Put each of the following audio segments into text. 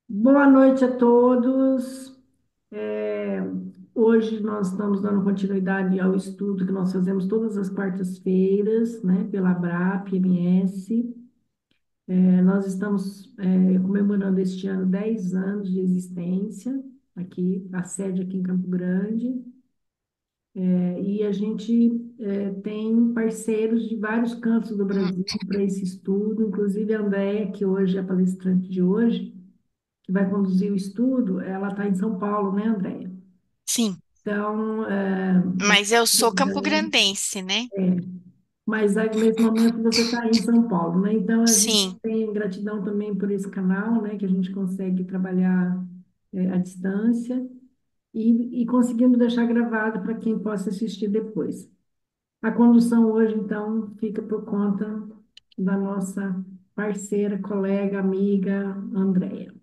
Boa noite a todos. É, Hoje nós estamos dando continuidade ao estudo que nós fazemos todas as quartas-feiras, né, pela ABRAP, MS. Nós estamos comemorando este ano 10 anos de existência aqui, a sede aqui em Campo Grande. E a gente tem parceiros de vários cantos do Hum. Brasil para esse estudo, inclusive a Andréia, que hoje é a palestrante de hoje, que vai conduzir o estudo, ela está em São Paulo, né, Andréia? Sim, Então, mas eu sou campograndense, né? mas aí, nesse momento você está em São Paulo, né? Então, a gente Sim, tem gratidão também por esse canal, né, que a gente consegue trabalhar à distância e conseguindo deixar gravado para quem possa assistir depois. A condução hoje, então, fica por conta da nossa parceira, colega, amiga, Andréia,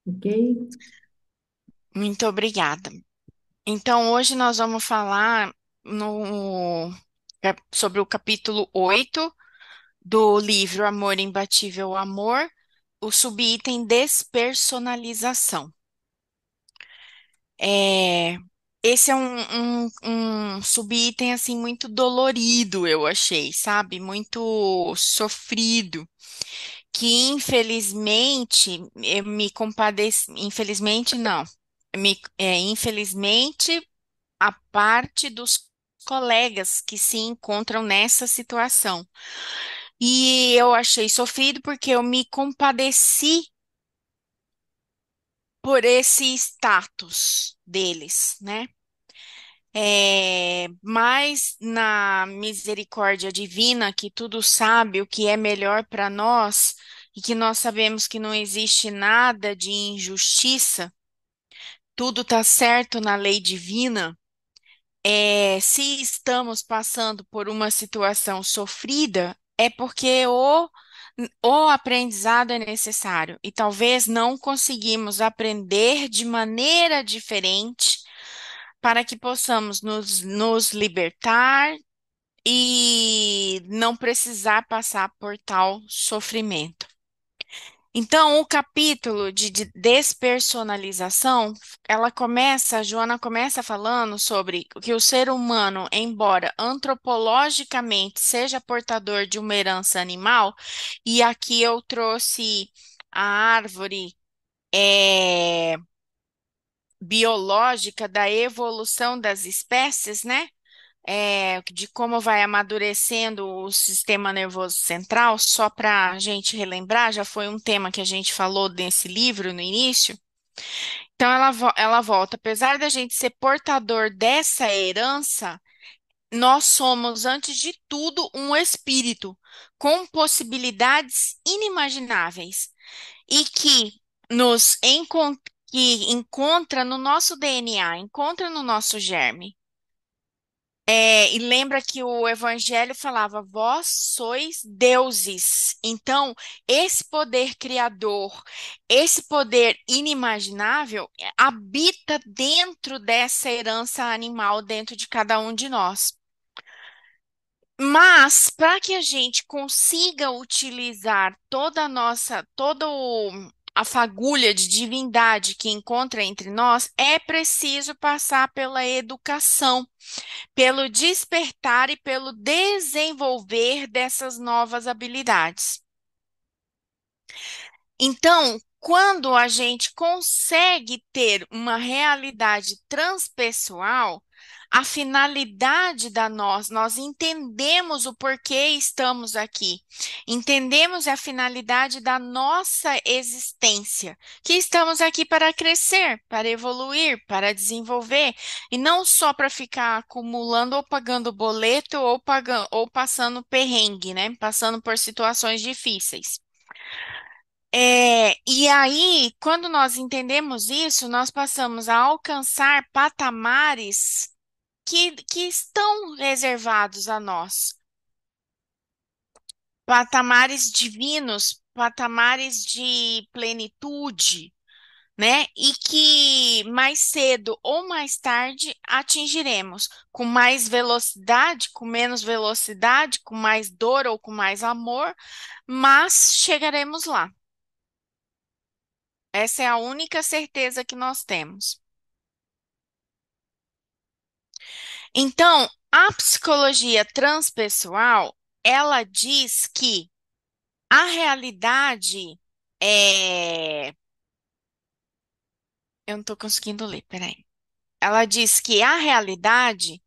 ok? muito obrigada. Então, hoje nós vamos falar sobre o capítulo 8 do livro Amor Imbatível Amor, o subitem despersonalização. É, esse é um subitem assim muito dolorido, eu achei, sabe? Muito sofrido. Que infelizmente eu me compadeci, infelizmente não, infelizmente a parte dos colegas que se encontram nessa situação. E eu achei sofrido porque eu me compadeci por esse status deles, né? Mas na misericórdia divina, que tudo sabe o que é melhor para nós e que nós sabemos que não existe nada de injustiça, tudo está certo na lei divina. Se estamos passando por uma situação sofrida, é porque o aprendizado é necessário e talvez não conseguimos aprender de maneira diferente para que possamos nos libertar e não precisar passar por tal sofrimento. Então, o capítulo de despersonalização, a Joana começa falando sobre que o ser humano, embora antropologicamente seja portador de uma herança animal, e aqui eu trouxe a árvore eh, biológica da evolução das espécies, né? De como vai amadurecendo o sistema nervoso central, só para a gente relembrar, já foi um tema que a gente falou nesse livro no início. Então, ela volta. Apesar da gente ser portador dessa herança, nós somos, antes de tudo, um espírito com possibilidades inimagináveis e que que encontra no nosso DNA, encontra no nosso germe. E lembra que o Evangelho falava: vós sois deuses. Então, esse poder criador, esse poder inimaginável, habita dentro dessa herança animal, dentro de cada um de nós. Mas, para que a gente consiga utilizar a fagulha de divindade que encontra entre nós, é preciso passar pela educação, pelo despertar e pelo desenvolver dessas novas habilidades. Então, quando a gente consegue ter uma realidade transpessoal, a finalidade nós entendemos o porquê estamos aqui, entendemos a finalidade da nossa existência, que estamos aqui para crescer, para evoluir, para desenvolver, e não só para ficar acumulando ou pagando boleto ou passando perrengue, né? Passando por situações difíceis. E aí, quando nós entendemos isso, nós passamos a alcançar patamares que estão reservados a nós, patamares divinos, patamares de plenitude, né? E que mais cedo ou mais tarde atingiremos, com mais velocidade, com menos velocidade, com mais dor ou com mais amor, mas chegaremos lá. Essa é a única certeza que nós temos. Então, a psicologia transpessoal, ela diz que a realidade é. Eu não estou conseguindo ler, peraí. Ela diz que a realidade,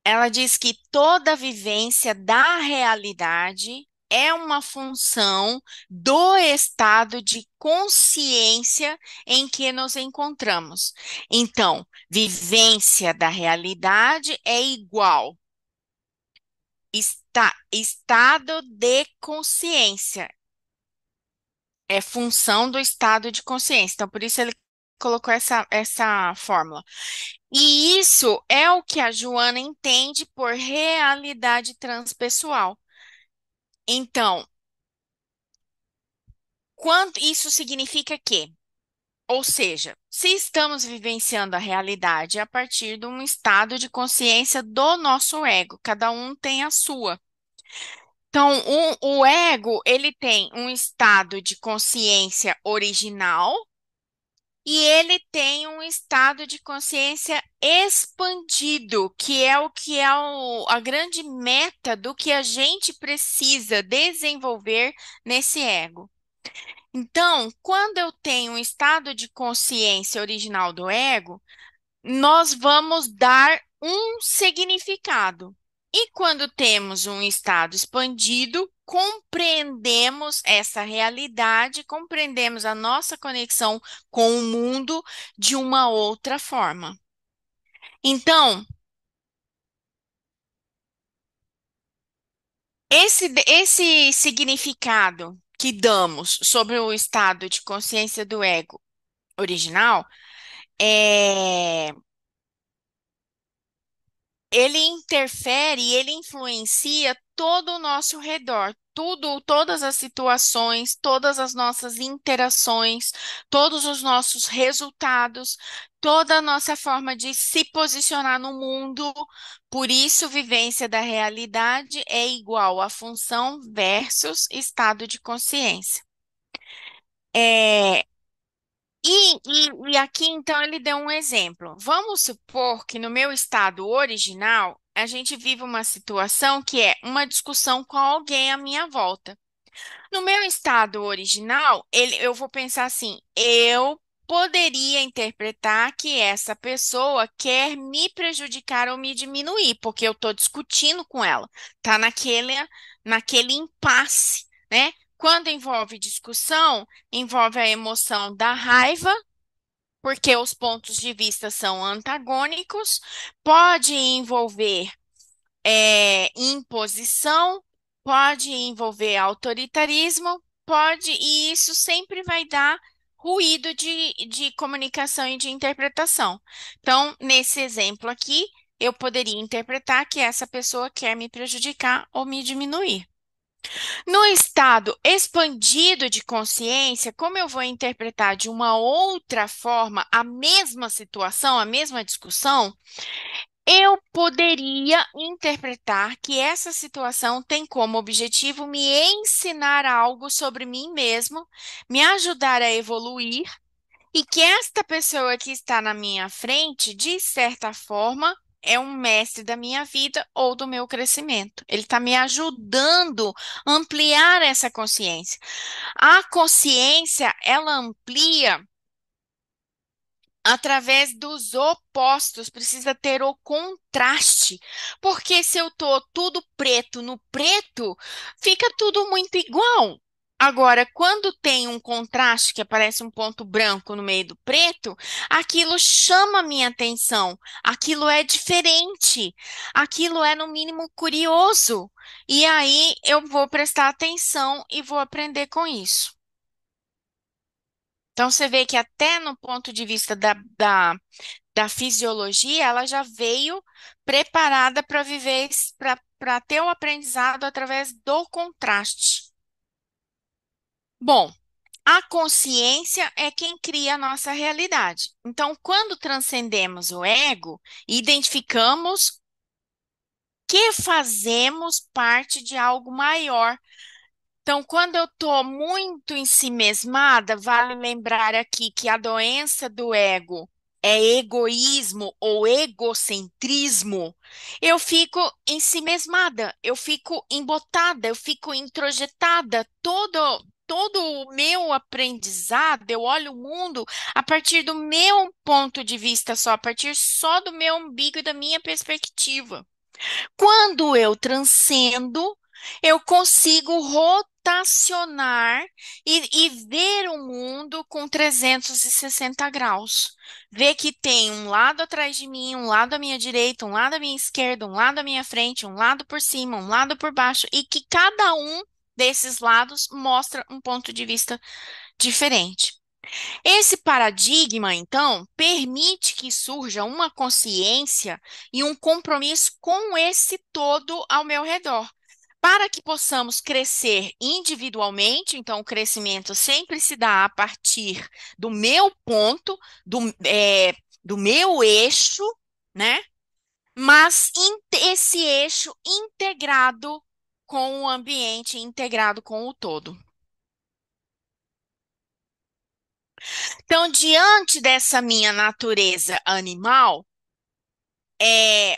ela diz que toda vivência da realidade é uma função do estado de consciência em que nos encontramos. Então, vivência da realidade é igual estado de consciência. É função do estado de consciência. Então, por isso ele colocou essa fórmula. E isso é o que a Joana entende por realidade transpessoal. Então, quanto isso significa que, ou seja, se estamos vivenciando a realidade a partir de um estado de consciência do nosso ego, cada um tem a sua. Então, o ego, ele tem um estado de consciência original e ele tem um estado de consciência expandido, que é a grande meta do que a gente precisa desenvolver nesse ego. Então, quando eu tenho um estado de consciência original do ego, nós vamos dar um significado. E quando temos um estado expandido, compreendemos essa realidade, compreendemos a nossa conexão com o mundo de uma outra forma. Então, esse significado que damos sobre o estado de consciência do ego original é ele interfere e ele influencia todo o nosso redor, tudo, todas as situações, todas as nossas interações, todos os nossos resultados, toda a nossa forma de se posicionar no mundo. Por isso, vivência da realidade é igual a função versus estado de consciência. É, e aqui, então, ele deu um exemplo. Vamos supor que no meu estado original, a gente vive uma situação que é uma discussão com alguém à minha volta. No meu estado original, eu vou pensar assim: eu poderia interpretar que essa pessoa quer me prejudicar ou me diminuir, porque eu estou discutindo com ela. Está naquele impasse, né? Quando envolve discussão, envolve a emoção da raiva porque os pontos de vista são antagônicos, pode envolver imposição, pode envolver autoritarismo, e isso sempre vai dar ruído de comunicação e de interpretação. Então, nesse exemplo aqui, eu poderia interpretar que essa pessoa quer me prejudicar ou me diminuir. No estado expandido de consciência, como eu vou interpretar de uma outra forma a mesma situação, a mesma discussão, eu poderia interpretar que essa situação tem como objetivo me ensinar algo sobre mim mesmo, me ajudar a evoluir e que esta pessoa que está na minha frente, de certa forma, é um mestre da minha vida ou do meu crescimento. Ele está me ajudando a ampliar essa consciência. A consciência, ela amplia através dos opostos, precisa ter o contraste. Porque se eu tô tudo preto no preto, fica tudo muito igual. Agora, quando tem um contraste que aparece um ponto branco no meio do preto, aquilo chama a minha atenção, aquilo é diferente, aquilo é no mínimo curioso. E aí eu vou prestar atenção e vou aprender com isso. Então, você vê que até no ponto de vista da fisiologia, ela já veio preparada para viver, para ter o aprendizado através do contraste. Bom, a consciência é quem cria a nossa realidade. Então, quando transcendemos o ego, identificamos que fazemos parte de algo maior Então, quando eu estou muito ensimesmada, vale lembrar aqui que a doença do ego é egoísmo ou egocentrismo. Eu fico ensimesmada, eu fico embotada, eu fico introjetada. Todo o meu aprendizado, eu olho o mundo a partir do meu ponto de vista só, a partir só do meu umbigo e da minha perspectiva. Quando eu transcendo, eu consigo rotacionar e ver o mundo com 360 graus. Ver que tem um lado atrás de mim, um lado à minha direita, um lado à minha esquerda, um lado à minha frente, um lado por cima, um lado por baixo, e que cada um desses lados mostra um ponto de vista diferente. Esse paradigma, então, permite que surja uma consciência e um compromisso com esse todo ao meu redor. Para que possamos crescer individualmente, então o crescimento sempre se dá a partir do meu ponto, do meu eixo, né? Mas esse eixo integrado com o ambiente, integrado com o todo. Então, diante dessa minha natureza animal,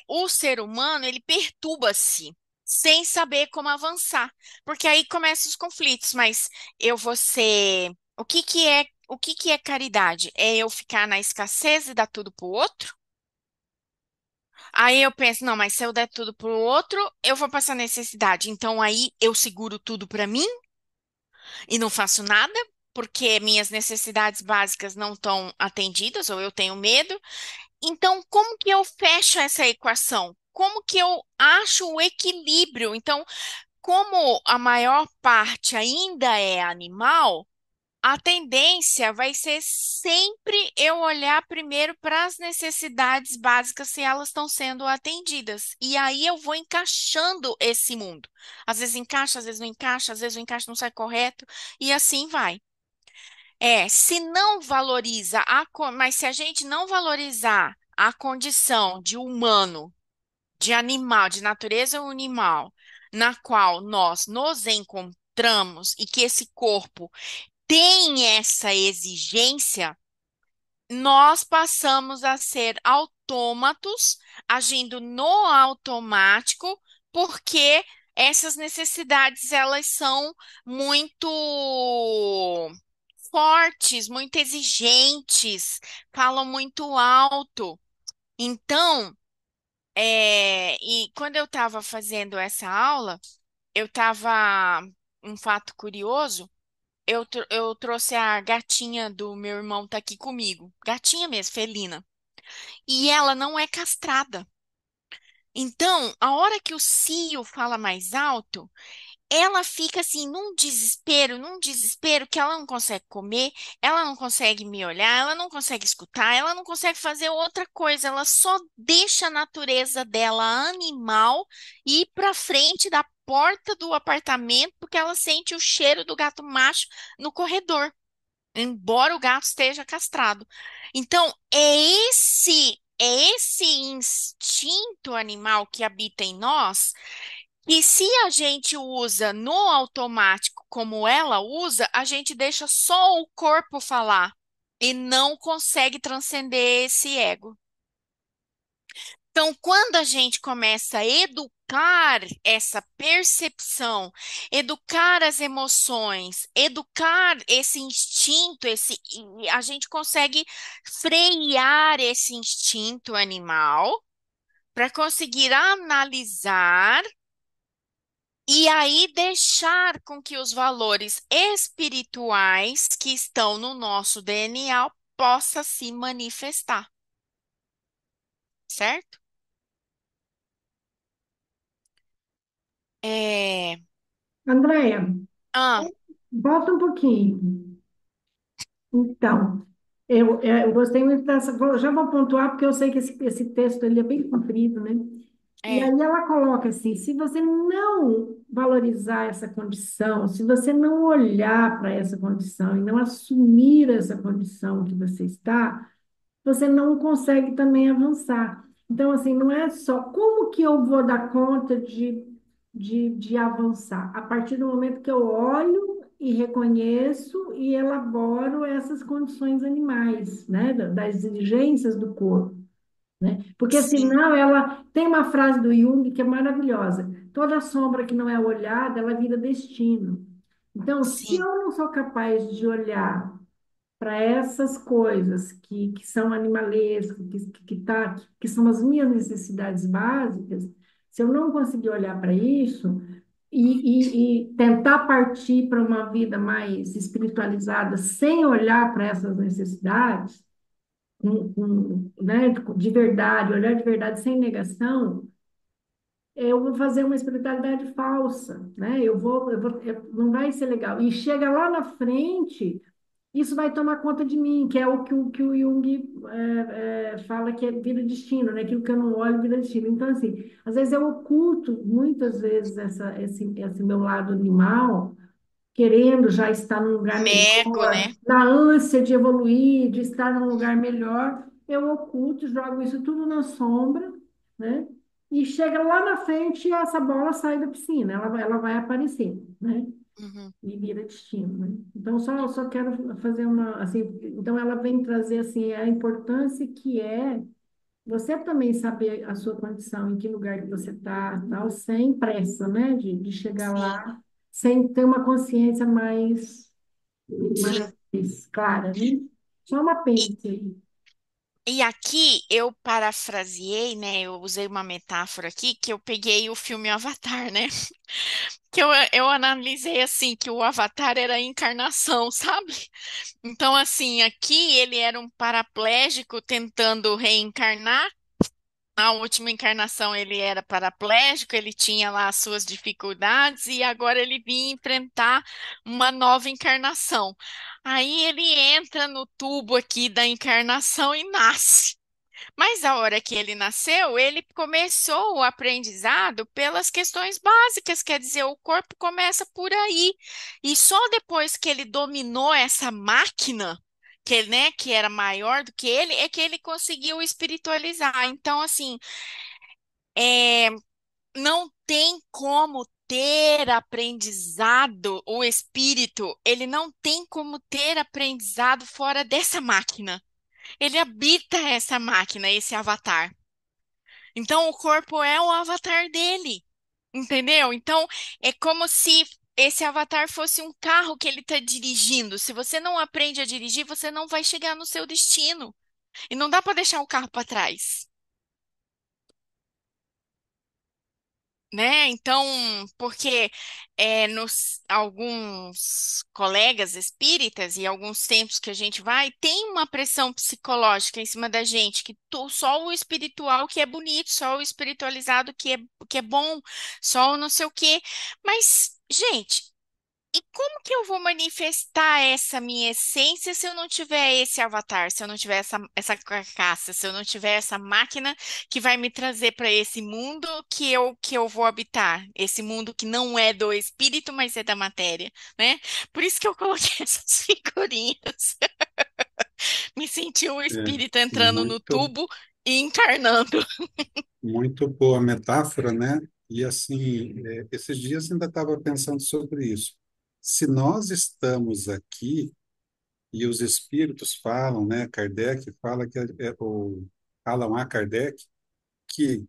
o ser humano ele perturba-se sem saber como avançar, porque aí começam os conflitos. Mas eu vou ser, o que que é caridade? É eu ficar na escassez e dar tudo pro outro? Aí eu penso, não, mas se eu der tudo pro outro, eu vou passar necessidade. Então aí eu seguro tudo para mim e não faço nada, porque minhas necessidades básicas não estão atendidas ou eu tenho medo. Então, como que eu fecho essa equação? Como que eu acho o equilíbrio? Então, como a maior parte ainda é animal, a tendência vai ser sempre eu olhar primeiro para as necessidades básicas se elas estão sendo atendidas. E aí eu vou encaixando esse mundo. Às vezes encaixa, às vezes não encaixa, às vezes o encaixe não sai correto, e assim vai. Se não valoriza mas se a gente não valorizar a condição de humano, de animal, de natureza animal, na qual nós nos encontramos e que esse corpo tem essa exigência, nós passamos a ser autômatos, agindo no automático, porque essas necessidades elas são muito fortes, muito exigentes, falam muito alto. Então, e quando eu estava fazendo essa aula, eu estava, um fato curioso, eu trouxe a gatinha do meu irmão tá aqui comigo, gatinha mesmo, felina, e ela não é castrada. Então, a hora que o cio fala mais alto, ela fica assim num desespero que ela não consegue comer, ela não consegue me olhar, ela não consegue escutar, ela não consegue fazer outra coisa, ela só deixa a natureza dela animal ir para frente da porta do apartamento porque ela sente o cheiro do gato macho no corredor, embora o gato esteja castrado. Então, é esse instinto animal que habita em nós e se a gente usa no automático como ela usa, a gente deixa só o corpo falar e não consegue transcender esse ego. Então, quando a gente começa a educar essa percepção, educar as emoções, educar esse instinto, e a gente consegue frear esse instinto animal para conseguir analisar e aí deixar com que os valores espirituais que estão no nosso DNA possa se manifestar, certo? É... Andréia, Ah, volta um pouquinho. Então, eu gostei muito dessa. Já vou pontuar, porque eu sei que esse texto ele é bem comprido, né? E é. aí ela coloca assim: se você não valorizar essa condição, se você não olhar para essa condição e não assumir essa condição que você está, você não consegue também avançar. Então, assim, não é só como que eu vou dar conta de de avançar. A partir do momento que eu olho e reconheço e elaboro essas condições animais, né? Das exigências do corpo, né? Porque Sim, senão ela tem uma frase do Jung que é maravilhosa. Toda sombra que não é olhada, ela vira destino. Então, se sim, eu não sou capaz de olhar para essas coisas que são animalescas, que são as minhas necessidades básicas, se eu não conseguir olhar para isso e tentar partir para uma vida mais espiritualizada sem olhar para essas necessidades, né, de verdade, olhar de verdade sem negação, eu vou fazer uma espiritualidade falsa, né? Não vai ser legal. E chega lá na frente, isso vai tomar conta de mim, que é que o Jung fala que é vida destino, né? Aquilo que eu não olho, vira destino. Então, assim, às vezes eu oculto, muitas vezes, esse meu lado animal, querendo já estar num lugar mego, melhor, né? na ânsia de evoluir, de estar num lugar melhor, eu oculto, jogo isso tudo na sombra, né? E chega lá na frente e essa bola sai da piscina, ela vai aparecer, né? Uhum. E vira destino, né? Então, só quero fazer uma, assim, então ela vem trazer, assim, a importância que é você também saber a sua condição, em que lugar que você está, tal, sem pressa, né? De chegar Sim, lá, sem ter uma consciência sim. mais clara, né? Só uma E, pence aí. e aqui eu parafraseei, né? Eu usei uma metáfora aqui que eu peguei o filme Avatar, né? Que eu analisei assim que o Avatar era a encarnação, sabe? Então, assim, aqui ele era um paraplégico tentando reencarnar. Na última encarnação ele era paraplégico, ele tinha lá as suas dificuldades e agora ele vinha enfrentar uma nova encarnação. Aí ele entra no tubo aqui da encarnação e nasce. Mas a hora que ele nasceu, ele começou o aprendizado pelas questões básicas, quer dizer, o corpo começa por aí. E só depois que ele dominou essa máquina, que, né, que era maior do que ele, é que ele conseguiu espiritualizar. Então, assim, é, não tem como ter aprendizado, o espírito, ele não tem como ter aprendizado fora dessa máquina. Ele habita essa máquina, esse avatar. Então, o corpo é o avatar dele, entendeu? Então, é como se esse avatar fosse um carro que ele está dirigindo. Se você não aprende a dirigir, você não vai chegar no seu destino. E não dá para deixar o carro para trás. Né? Então, porque nos alguns colegas espíritas e alguns tempos que a gente vai, tem uma pressão psicológica em cima da gente, que só o espiritual que é bonito, só o espiritualizado que é bom, só o não sei o quê. Mas, gente, e como que eu vou manifestar essa minha essência se eu não tiver esse avatar, se eu não tiver essa carcaça, se eu não tiver essa máquina que vai me trazer para esse mundo que eu vou habitar, esse mundo que não é do espírito, mas é da matéria, né? Por isso que eu coloquei essas figurinhas. Me senti o É, espírito entrando no muito, tubo e encarnando. muito boa metáfora, né? E assim, esses dias ainda estava pensando sobre isso. Se nós estamos aqui e os espíritos falam, né? Kardec fala que falam a Kardec que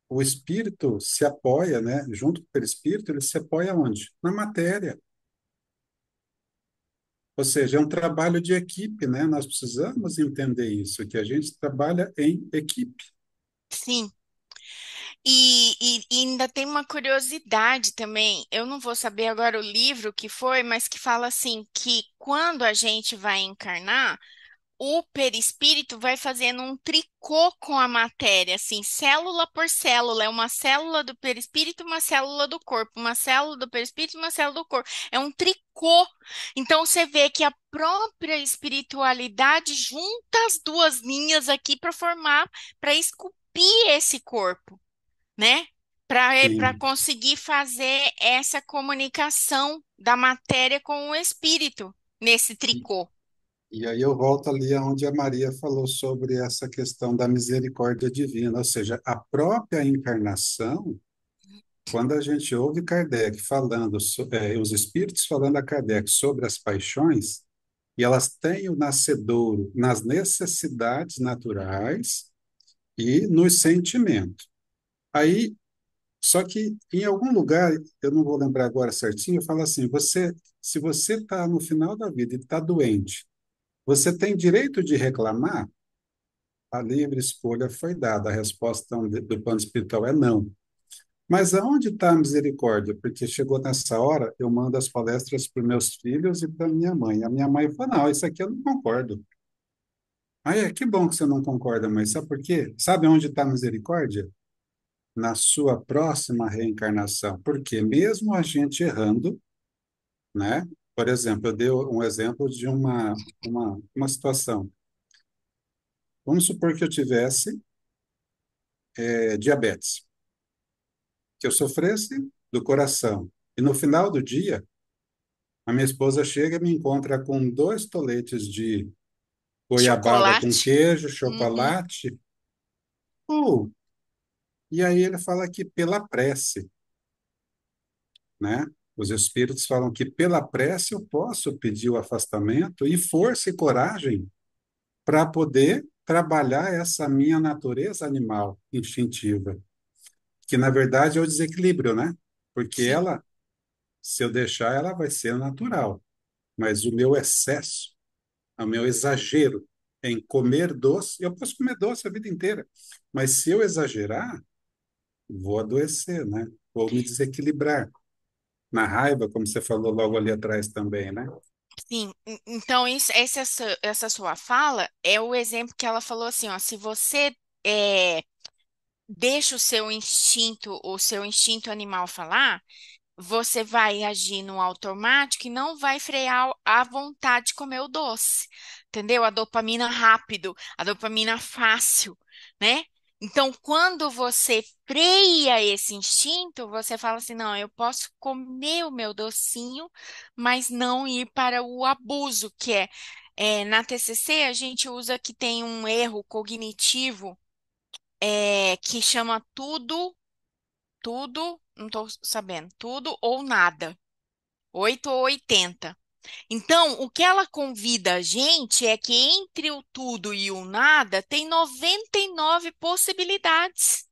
o espírito se apoia, né? Junto com o perispírito, ele se apoia onde? Na matéria. Ou seja, é um trabalho de equipe, né? Nós precisamos entender isso, que a gente trabalha em equipe. Sim. E ainda tem uma curiosidade também. Eu não vou saber agora o livro que foi, mas que fala assim que quando a gente vai encarnar, o perispírito vai fazendo um tricô com a matéria, assim, célula por célula. É uma célula do perispírito, uma célula do corpo, uma célula do perispírito, uma célula do corpo. É um tricô. Então você vê que a própria espiritualidade junta as duas linhas aqui para formar, para esculpir esse corpo, né? Para Sim. conseguir fazer essa comunicação da matéria com o espírito nesse tricô. E aí eu volto ali onde a Maria falou sobre essa questão da misericórdia divina, ou seja, a própria encarnação, quando a gente ouve Kardec falando, os espíritos falando a Kardec sobre as paixões, e elas têm o nascedouro nas necessidades naturais e nos sentimentos. Aí, só que em algum lugar, eu não vou lembrar agora certinho, fala assim: se você está no final da vida e está doente, você tem direito de reclamar? A livre escolha foi dada. A resposta do plano espiritual é não. Mas aonde está a misericórdia? Porque chegou nessa hora, eu mando as palestras para meus filhos e para minha mãe. A minha mãe fala: não, isso aqui eu não concordo. Ah, é, que bom que você não concorda, mas sabe por quê? Sabe onde está a misericórdia? Na sua próxima reencarnação. Porque mesmo a gente errando, né? Por exemplo, eu dei um exemplo de uma situação. Vamos supor que eu tivesse diabetes, que eu sofresse do coração. E no final do dia, a minha esposa chega e me encontra com dois toletes de goiabada com Chocolate. queijo, Uhum. chocolate. Uh, e aí ele fala que pela prece, né? Os espíritos falam que pela prece eu posso pedir o afastamento e força e coragem para poder trabalhar essa minha natureza animal instintiva, que na verdade é o desequilíbrio, né? Porque Sim, ela, se eu deixar, ela vai ser natural, mas o meu excesso, o meu exagero em comer doce, eu posso comer doce a vida inteira, mas se eu exagerar, vou adoecer, né? Vou me desequilibrar. Na raiva, como você falou logo ali atrás também, né? sim. Então, essa sua fala é o exemplo que ela falou assim, ó, se você é, deixa o seu instinto animal falar, você vai agir no automático e não vai frear a vontade de comer o doce, entendeu? A dopamina rápido, a dopamina fácil, né? Então, quando você freia esse instinto, você fala assim: não, eu posso comer o meu docinho, mas não ir para o abuso, que na TCC a gente usa que tem um erro cognitivo que chama tudo, não estou sabendo, tudo ou nada. 8 ou 80. Então, o que ela convida a gente é que entre o tudo e o nada tem 99 possibilidades.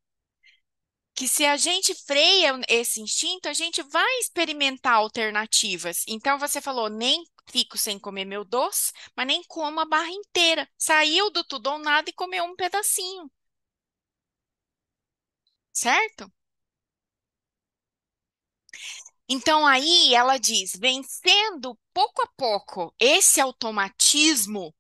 Que se a gente freia esse instinto, a gente vai experimentar alternativas. Então, você falou, nem fico sem comer meu doce, mas nem como a barra inteira. Saiu do tudo ou nada e comeu um pedacinho, certo? Então, aí ela diz, vencendo pouco a pouco esse automatismo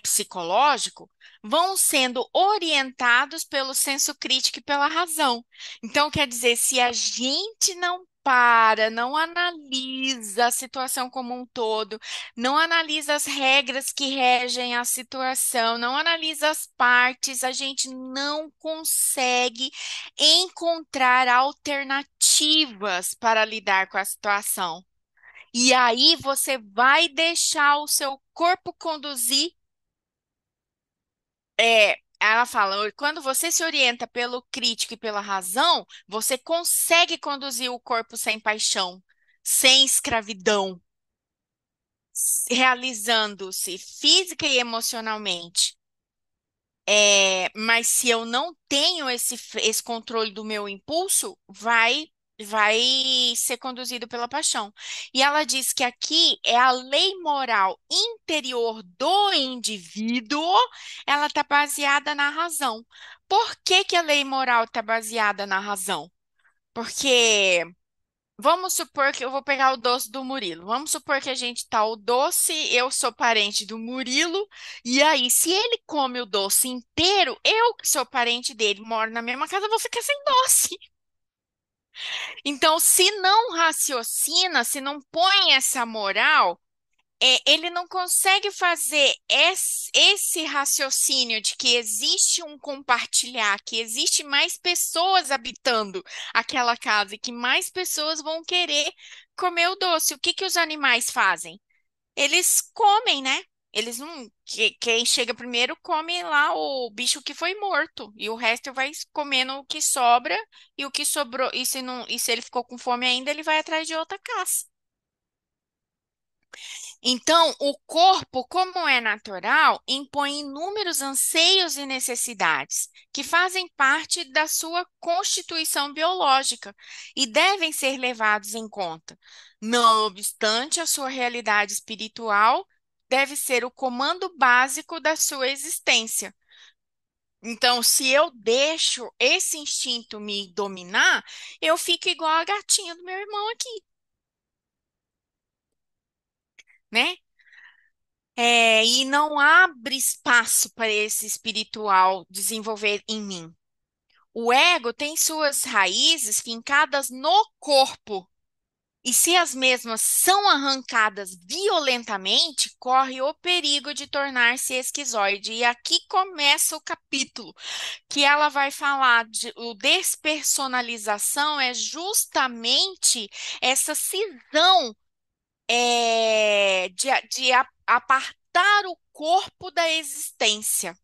psicológico vão sendo orientados pelo senso crítico e pela razão. Então, quer dizer, se a gente não para, não analisa a situação como um todo, não analisa as regras que regem a situação, não analisa as partes, a gente não consegue encontrar alternativas para lidar com a situação. E aí você vai deixar o seu corpo conduzir ela fala, quando você se orienta pelo crítico e pela razão, você consegue conduzir o corpo sem paixão, sem escravidão, realizando-se física e emocionalmente. Mas se eu não tenho esse controle do meu impulso, vai ser conduzido pela paixão. E ela diz que aqui é a lei moral interior do indivíduo, ela está baseada na razão. Por que que a lei moral está baseada na razão? Porque vamos supor que eu vou pegar o doce do Murilo. Vamos supor que a gente tá o doce, eu sou parente do Murilo, e aí, se ele come o doce inteiro, eu que sou parente dele, moro na mesma casa, vou ficar sem doce. Então, se não raciocina, se não põe essa moral, ele não consegue fazer esse raciocínio de que existe um compartilhar, que existe mais pessoas habitando aquela casa e que mais pessoas vão querer comer o doce. O que que os animais fazem? Eles comem, né? Eles não. Quem chega primeiro come lá o bicho que foi morto. E o resto vai comendo o que sobra e o que sobrou. E se não, e se ele ficou com fome ainda, ele vai atrás de outra caça. Então, o corpo, como é natural, impõe inúmeros anseios e necessidades que fazem parte da sua constituição biológica e devem ser levados em conta. Não obstante, a sua realidade espiritual deve ser o comando básico da sua existência. Então, se eu deixo esse instinto me dominar, eu fico igual a gatinha do meu irmão aqui, né? E não abre espaço para esse espiritual desenvolver em mim. O ego tem suas raízes fincadas no corpo. E se as mesmas são arrancadas violentamente, corre o perigo de tornar-se esquizoide. E aqui começa o capítulo, que ela vai falar de o despersonalização é justamente essa cisão de apartar o corpo da existência.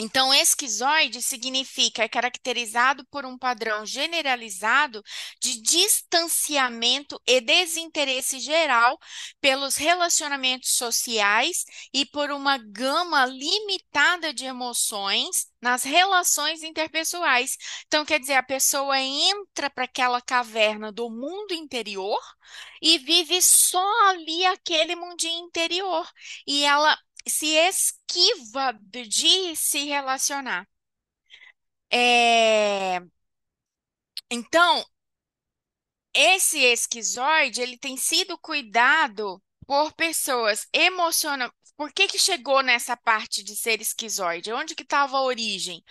Então, esquizoide significa, é caracterizado por um padrão generalizado de distanciamento e desinteresse geral pelos relacionamentos sociais e por uma gama limitada de emoções nas relações interpessoais. Então, quer dizer, a pessoa entra para aquela caverna do mundo interior e vive só ali aquele mundinho interior. E ela se esquiva de se relacionar. É, Então, esse esquizoide, ele tem sido cuidado por pessoas emocional. Por que que chegou nessa parte de ser esquizoide? Onde que estava a origem?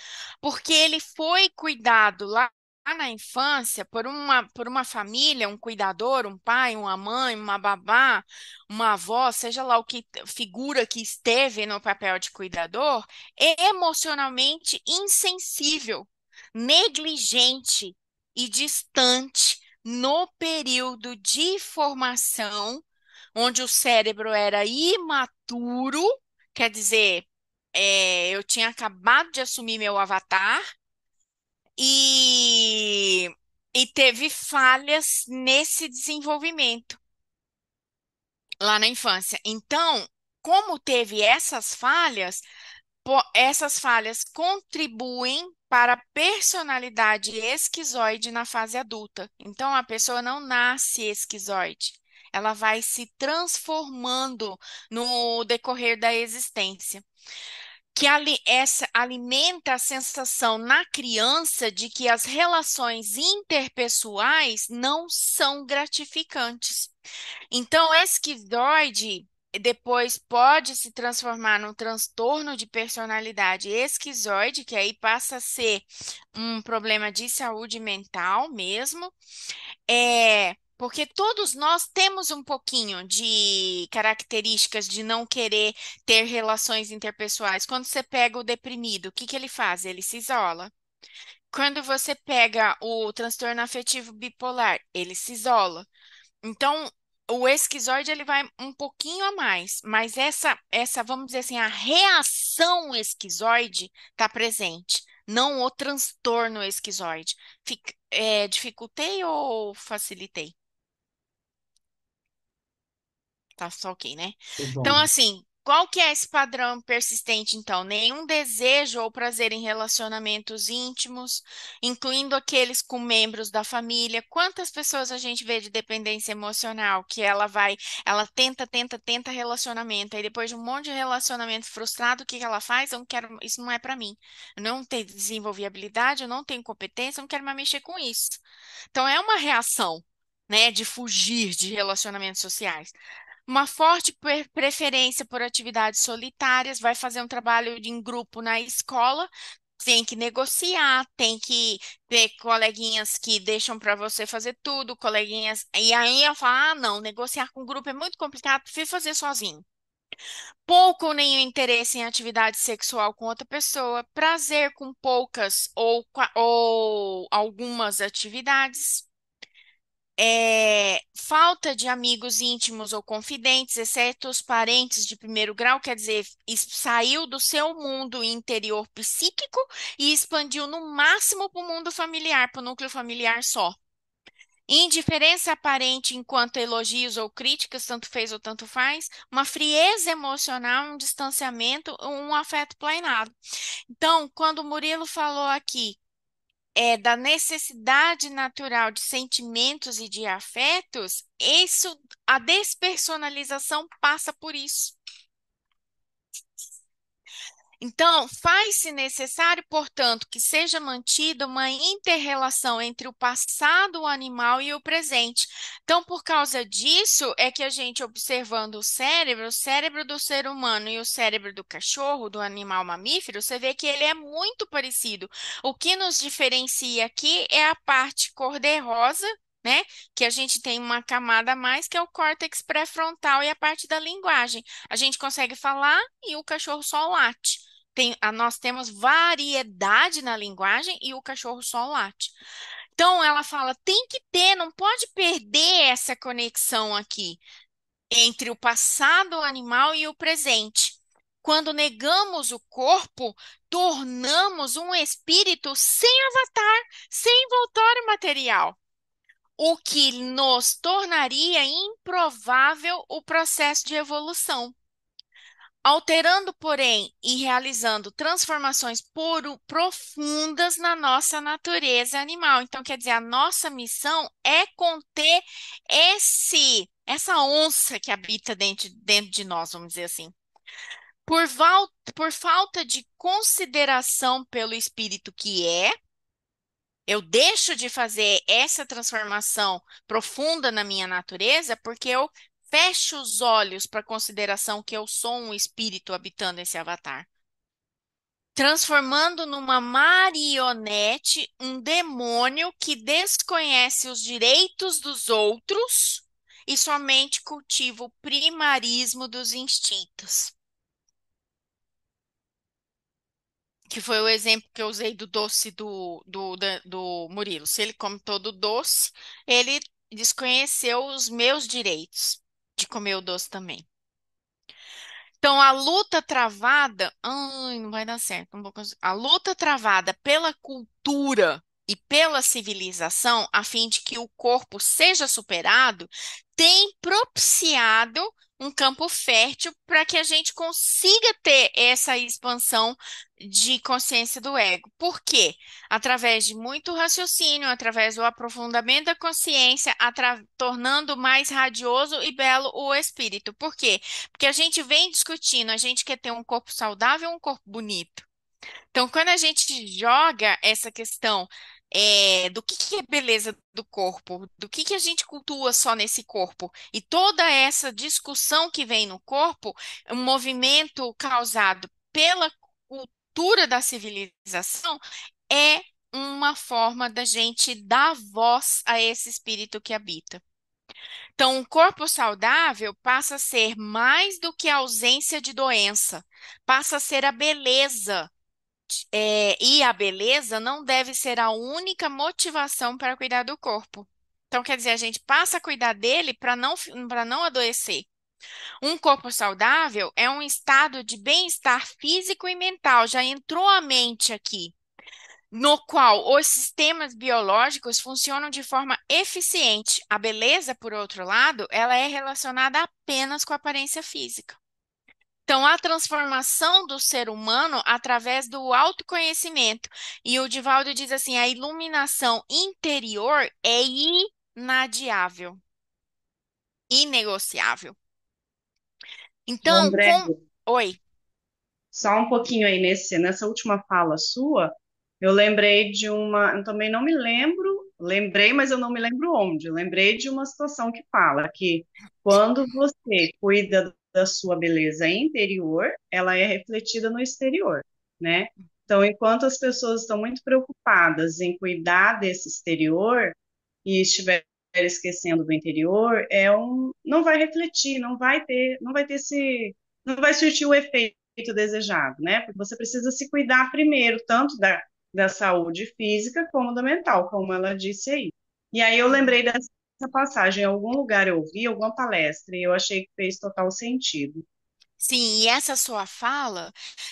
Porque ele foi cuidado lá na infância por uma família, um cuidador, um pai, uma mãe, uma babá, uma avó, seja lá o que figura que esteve no papel de cuidador, emocionalmente insensível, negligente e distante no período de formação, onde o cérebro era imaturo, quer dizer, eu tinha acabado de assumir meu avatar e, e teve falhas nesse desenvolvimento lá na infância. Então, como teve essas falhas contribuem para a personalidade esquizoide na fase adulta. Então, a pessoa não nasce esquizoide. Ela vai se transformando no decorrer da existência. Essa alimenta a sensação na criança de que as relações interpessoais não são gratificantes. Então, esquizoide depois pode se transformar num transtorno de personalidade esquizoide, que aí passa a ser um problema de saúde mental mesmo. Porque todos nós temos um pouquinho de características de não querer ter relações interpessoais. Quando você pega o deprimido, o que que ele faz? Ele se isola. Quando você pega o transtorno afetivo bipolar, ele se isola. Então, o esquizoide ele vai um pouquinho a mais, mas vamos dizer assim, a reação esquizoide está presente, não o transtorno esquizoide. Dificultei ou facilitei? Tá só ok, né? Muito Então, bom. assim, qual que é esse padrão persistente, então? Nenhum desejo ou prazer em relacionamentos íntimos, incluindo aqueles com membros da família. Quantas pessoas a gente vê de dependência emocional que ela tenta, tenta, tenta relacionamento, aí depois de um monte de relacionamento frustrado, o que que ela faz? Eu não quero, isso não é para mim. Eu não tenho desenvolver habilidade, eu não tenho competência, eu não quero mais mexer com isso. Então, é uma reação, né, de fugir de relacionamentos sociais. Uma forte preferência por atividades solitárias, vai fazer um trabalho em grupo na escola, tem que negociar, tem que ter coleguinhas que deixam para você fazer tudo, coleguinhas. E aí eu falo: ah, não, negociar com grupo é muito complicado, prefiro fazer sozinho. Pouco ou nenhum interesse em atividade sexual com outra pessoa, prazer com poucas ou algumas atividades. falta de amigos íntimos ou confidentes, exceto os parentes de primeiro grau, quer dizer, saiu do seu mundo interior psíquico e expandiu no máximo para o mundo familiar, para o núcleo familiar só. Indiferença aparente enquanto elogios ou críticas, tanto fez ou tanto faz, uma frieza emocional, um distanciamento, um afeto planeado. Então, quando o Murilo falou aqui da necessidade natural de sentimentos e de afetos, a despersonalização passa por isso. Então, faz-se necessário, portanto, que seja mantida uma inter-relação entre o passado, o animal e o presente. Então, por causa disso, é que a gente, observando o cérebro do ser humano e o cérebro do cachorro, do animal mamífero, você vê que ele é muito parecido. O que nos diferencia aqui é a parte cor-de-rosa, né? Que a gente tem uma camada a mais, que é o córtex pré-frontal e a parte da linguagem. A gente consegue falar e o cachorro só late. Nós temos variedade na linguagem e o cachorro só late. Então, ela fala, tem que ter, não pode perder essa conexão aqui entre o passado animal e o presente. Quando negamos o corpo, tornamos um espírito sem avatar, sem envoltório material, o que nos tornaria improvável o processo de evolução. Alterando, porém, e realizando transformações profundas na nossa natureza animal. Então, quer dizer, a nossa missão é conter essa onça que habita dentro de nós, vamos dizer assim. Por falta de consideração pelo espírito que é, eu deixo de fazer essa transformação profunda na minha natureza porque eu fecho os olhos para a consideração que eu sou um espírito habitando esse avatar. Transformando numa marionete um demônio que desconhece os direitos dos outros e somente cultiva o primarismo dos instintos. Que foi o exemplo que eu usei do doce do Murilo. Se ele come todo doce, ele desconheceu os meus direitos de comer o doce também. Então, a luta travada, ai, não vai dar certo, não vou conseguir. A luta travada pela cultura e pela civilização, a fim de que o corpo seja superado, tem propiciado um campo fértil para que a gente consiga ter essa expansão de consciência do ego. Por quê? Através de muito raciocínio, através do aprofundamento da consciência, tornando mais radioso e belo o espírito. Por quê? Porque a gente vem discutindo, a gente quer ter um corpo saudável ou um corpo bonito. Então, quando a gente joga essa questão do que é beleza do corpo, do que a gente cultua só nesse corpo, e toda essa discussão que vem no corpo, um movimento causado pela cultura da civilização, é uma forma da gente dar voz a esse espírito que habita. Então, um corpo saudável passa a ser mais do que a ausência de doença, passa a ser a beleza. E a beleza não deve ser a única motivação para cuidar do corpo. Então, quer dizer, a gente passa a cuidar dele para não adoecer. Um corpo saudável é um estado de bem-estar físico e mental. Já entrou a mente aqui, no qual os sistemas biológicos funcionam de forma eficiente. A beleza, por outro lado, ela é relacionada apenas com a aparência física. Então, a transformação do ser humano através do autoconhecimento. E o Divaldo diz assim: a iluminação interior é inadiável, inegociável. Então, André, Oi. só um pouquinho aí nessa última fala sua, eu lembrei de uma, eu também não me lembro, lembrei, mas eu não me lembro onde. Eu lembrei de uma situação que fala que quando você cuida da sua beleza interior, ela é refletida no exterior, né? Então, enquanto as pessoas estão muito preocupadas em cuidar desse exterior e estiver esquecendo do interior, não vai refletir, não vai surtir o efeito desejado, né? Porque você precisa se cuidar primeiro, tanto da saúde física como da mental, como ela disse aí. E aí eu lembrei essa passagem, em algum lugar eu vi, alguma palestra, e eu achei que fez total sentido. Sim, e essa sua fala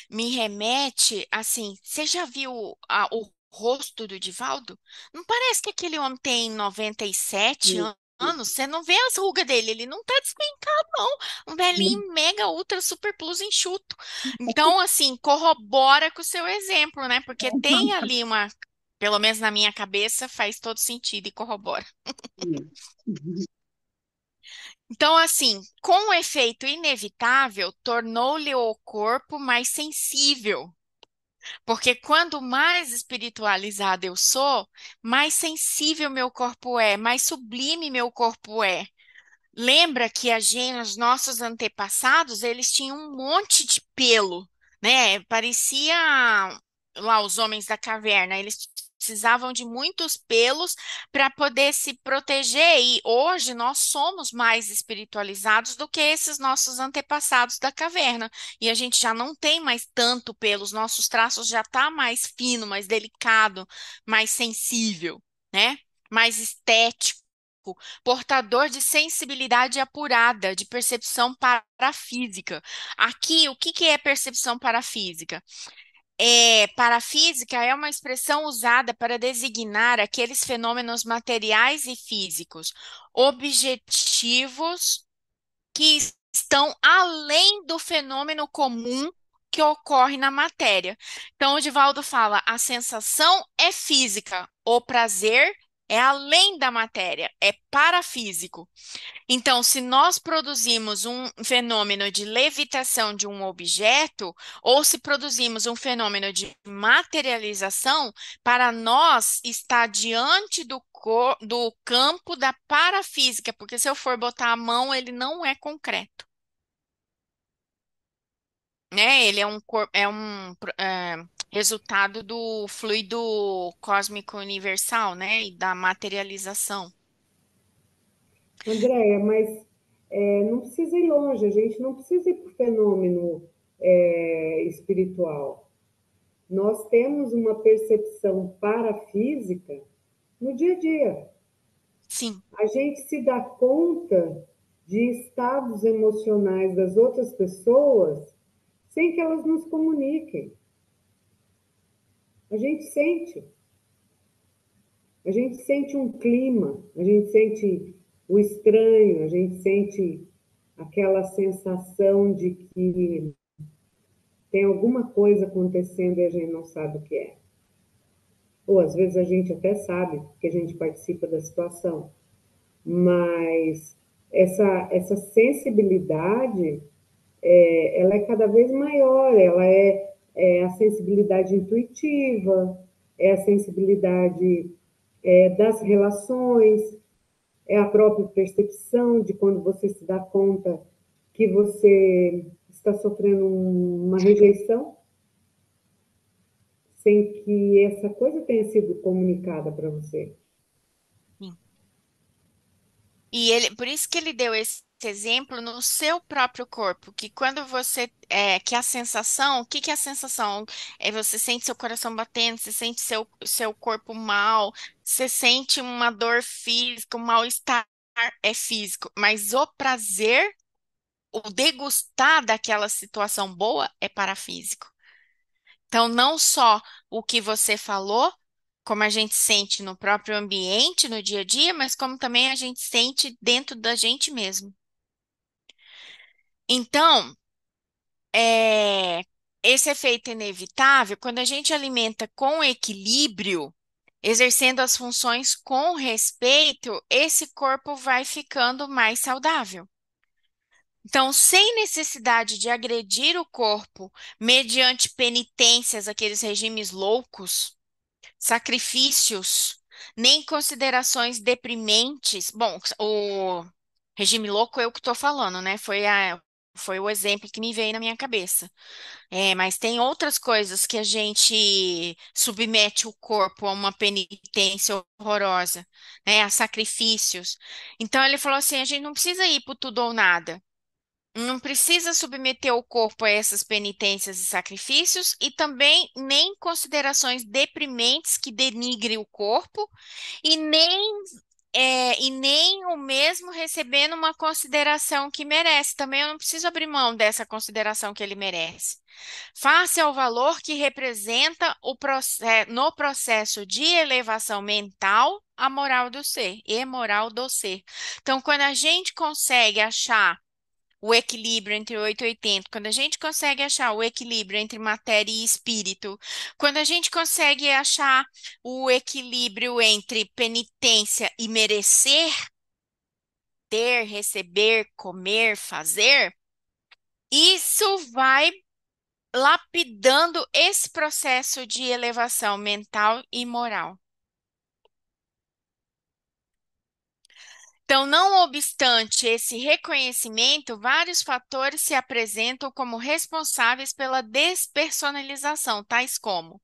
me remete, assim, você já viu o rosto do Divaldo? Não parece que aquele homem tem 97 anos? Você não vê as rugas dele, ele não tá despencado, não. Um velhinho mega, ultra, super plus enxuto. Então, assim, corrobora com o seu exemplo, né? Porque tem ali uma, pelo menos na minha cabeça, faz todo sentido e corrobora. Então, assim, com o efeito inevitável, tornou-lhe o corpo mais sensível. Porque quando mais espiritualizada eu sou, mais sensível meu corpo é, mais sublime meu corpo é. Lembra que os nossos antepassados, eles tinham um monte de pelo, né? Parecia lá os homens da caverna, eles precisavam de muitos pelos para poder se proteger e hoje nós somos mais espiritualizados do que esses nossos antepassados da caverna. E a gente já não tem mais tanto pelo, os nossos traços já tá mais fino, mais delicado, mais sensível, né? Mais estético, portador de sensibilidade apurada, de percepção parafísica. Aqui, o que que é percepção parafísica? Parafísica é uma expressão usada para designar aqueles fenômenos materiais e físicos, objetivos que estão além do fenômeno comum que ocorre na matéria. Então, o Divaldo fala: a sensação é física, o prazer é além da matéria, é parafísico. Então, se nós produzimos um fenômeno de levitação de um objeto, ou se produzimos um fenômeno de materialização, para nós está diante do campo da parafísica, porque se eu for botar a mão, ele não é concreto, né? Ele é resultado do fluido cósmico universal, né? E da materialização. Andréia, mas não precisa ir longe, a gente não precisa ir para o fenômeno espiritual. Nós temos uma percepção parafísica no dia a dia. Sim. A gente se dá conta de estados emocionais das outras pessoas sem que elas nos comuniquem. A gente sente. A gente sente um clima, a gente sente o estranho, a gente sente aquela sensação de que tem alguma coisa acontecendo e a gente não sabe o que é. Ou às vezes a gente até sabe, porque a gente participa da situação, mas essa sensibilidade, ela é cada vez maior, ela é a sensibilidade intuitiva, é a sensibilidade das relações, é a própria percepção de quando você se dá conta que você está sofrendo uma rejeição, sem que essa coisa tenha sido comunicada para você. E ele, por isso que ele deu esse exemplo no seu próprio corpo, que quando você, que a sensação, o que que é a sensação? É você sente seu coração batendo, você sente seu corpo mal, você sente uma dor física, um mal-estar é físico, mas o prazer, o degustar daquela situação boa é parafísico. Então, não só o que você falou, como a gente sente no próprio ambiente, no dia a dia, mas como também a gente sente dentro da gente mesmo. Então, é, esse efeito inevitável, quando a gente alimenta com equilíbrio, exercendo as funções com respeito, esse corpo vai ficando mais saudável. Então, sem necessidade de agredir o corpo mediante penitências, aqueles regimes loucos, sacrifícios, nem considerações deprimentes. Bom, o regime louco é o que estou falando, né? Foi o exemplo que me veio na minha cabeça. Mas tem outras coisas que a gente submete o corpo a uma penitência horrorosa, né? A sacrifícios. Então ele falou assim: a gente não precisa ir por tudo ou nada. Não precisa submeter o corpo a essas penitências e sacrifícios e também nem considerações deprimentes que denigrem o corpo e nem e nem o mesmo recebendo uma consideração que merece. Também eu não preciso abrir mão dessa consideração que ele merece. Face ao valor que representa no processo de elevação mental a moral do ser e moral do ser. Então, quando a gente consegue achar o equilíbrio entre 8 e 80, quando a gente consegue achar o equilíbrio entre matéria e espírito, quando a gente consegue achar o equilíbrio entre penitência e merecer, ter, receber, comer, fazer, isso vai lapidando esse processo de elevação mental e moral. Então, não obstante esse reconhecimento, vários fatores se apresentam como responsáveis pela despersonalização, tais como.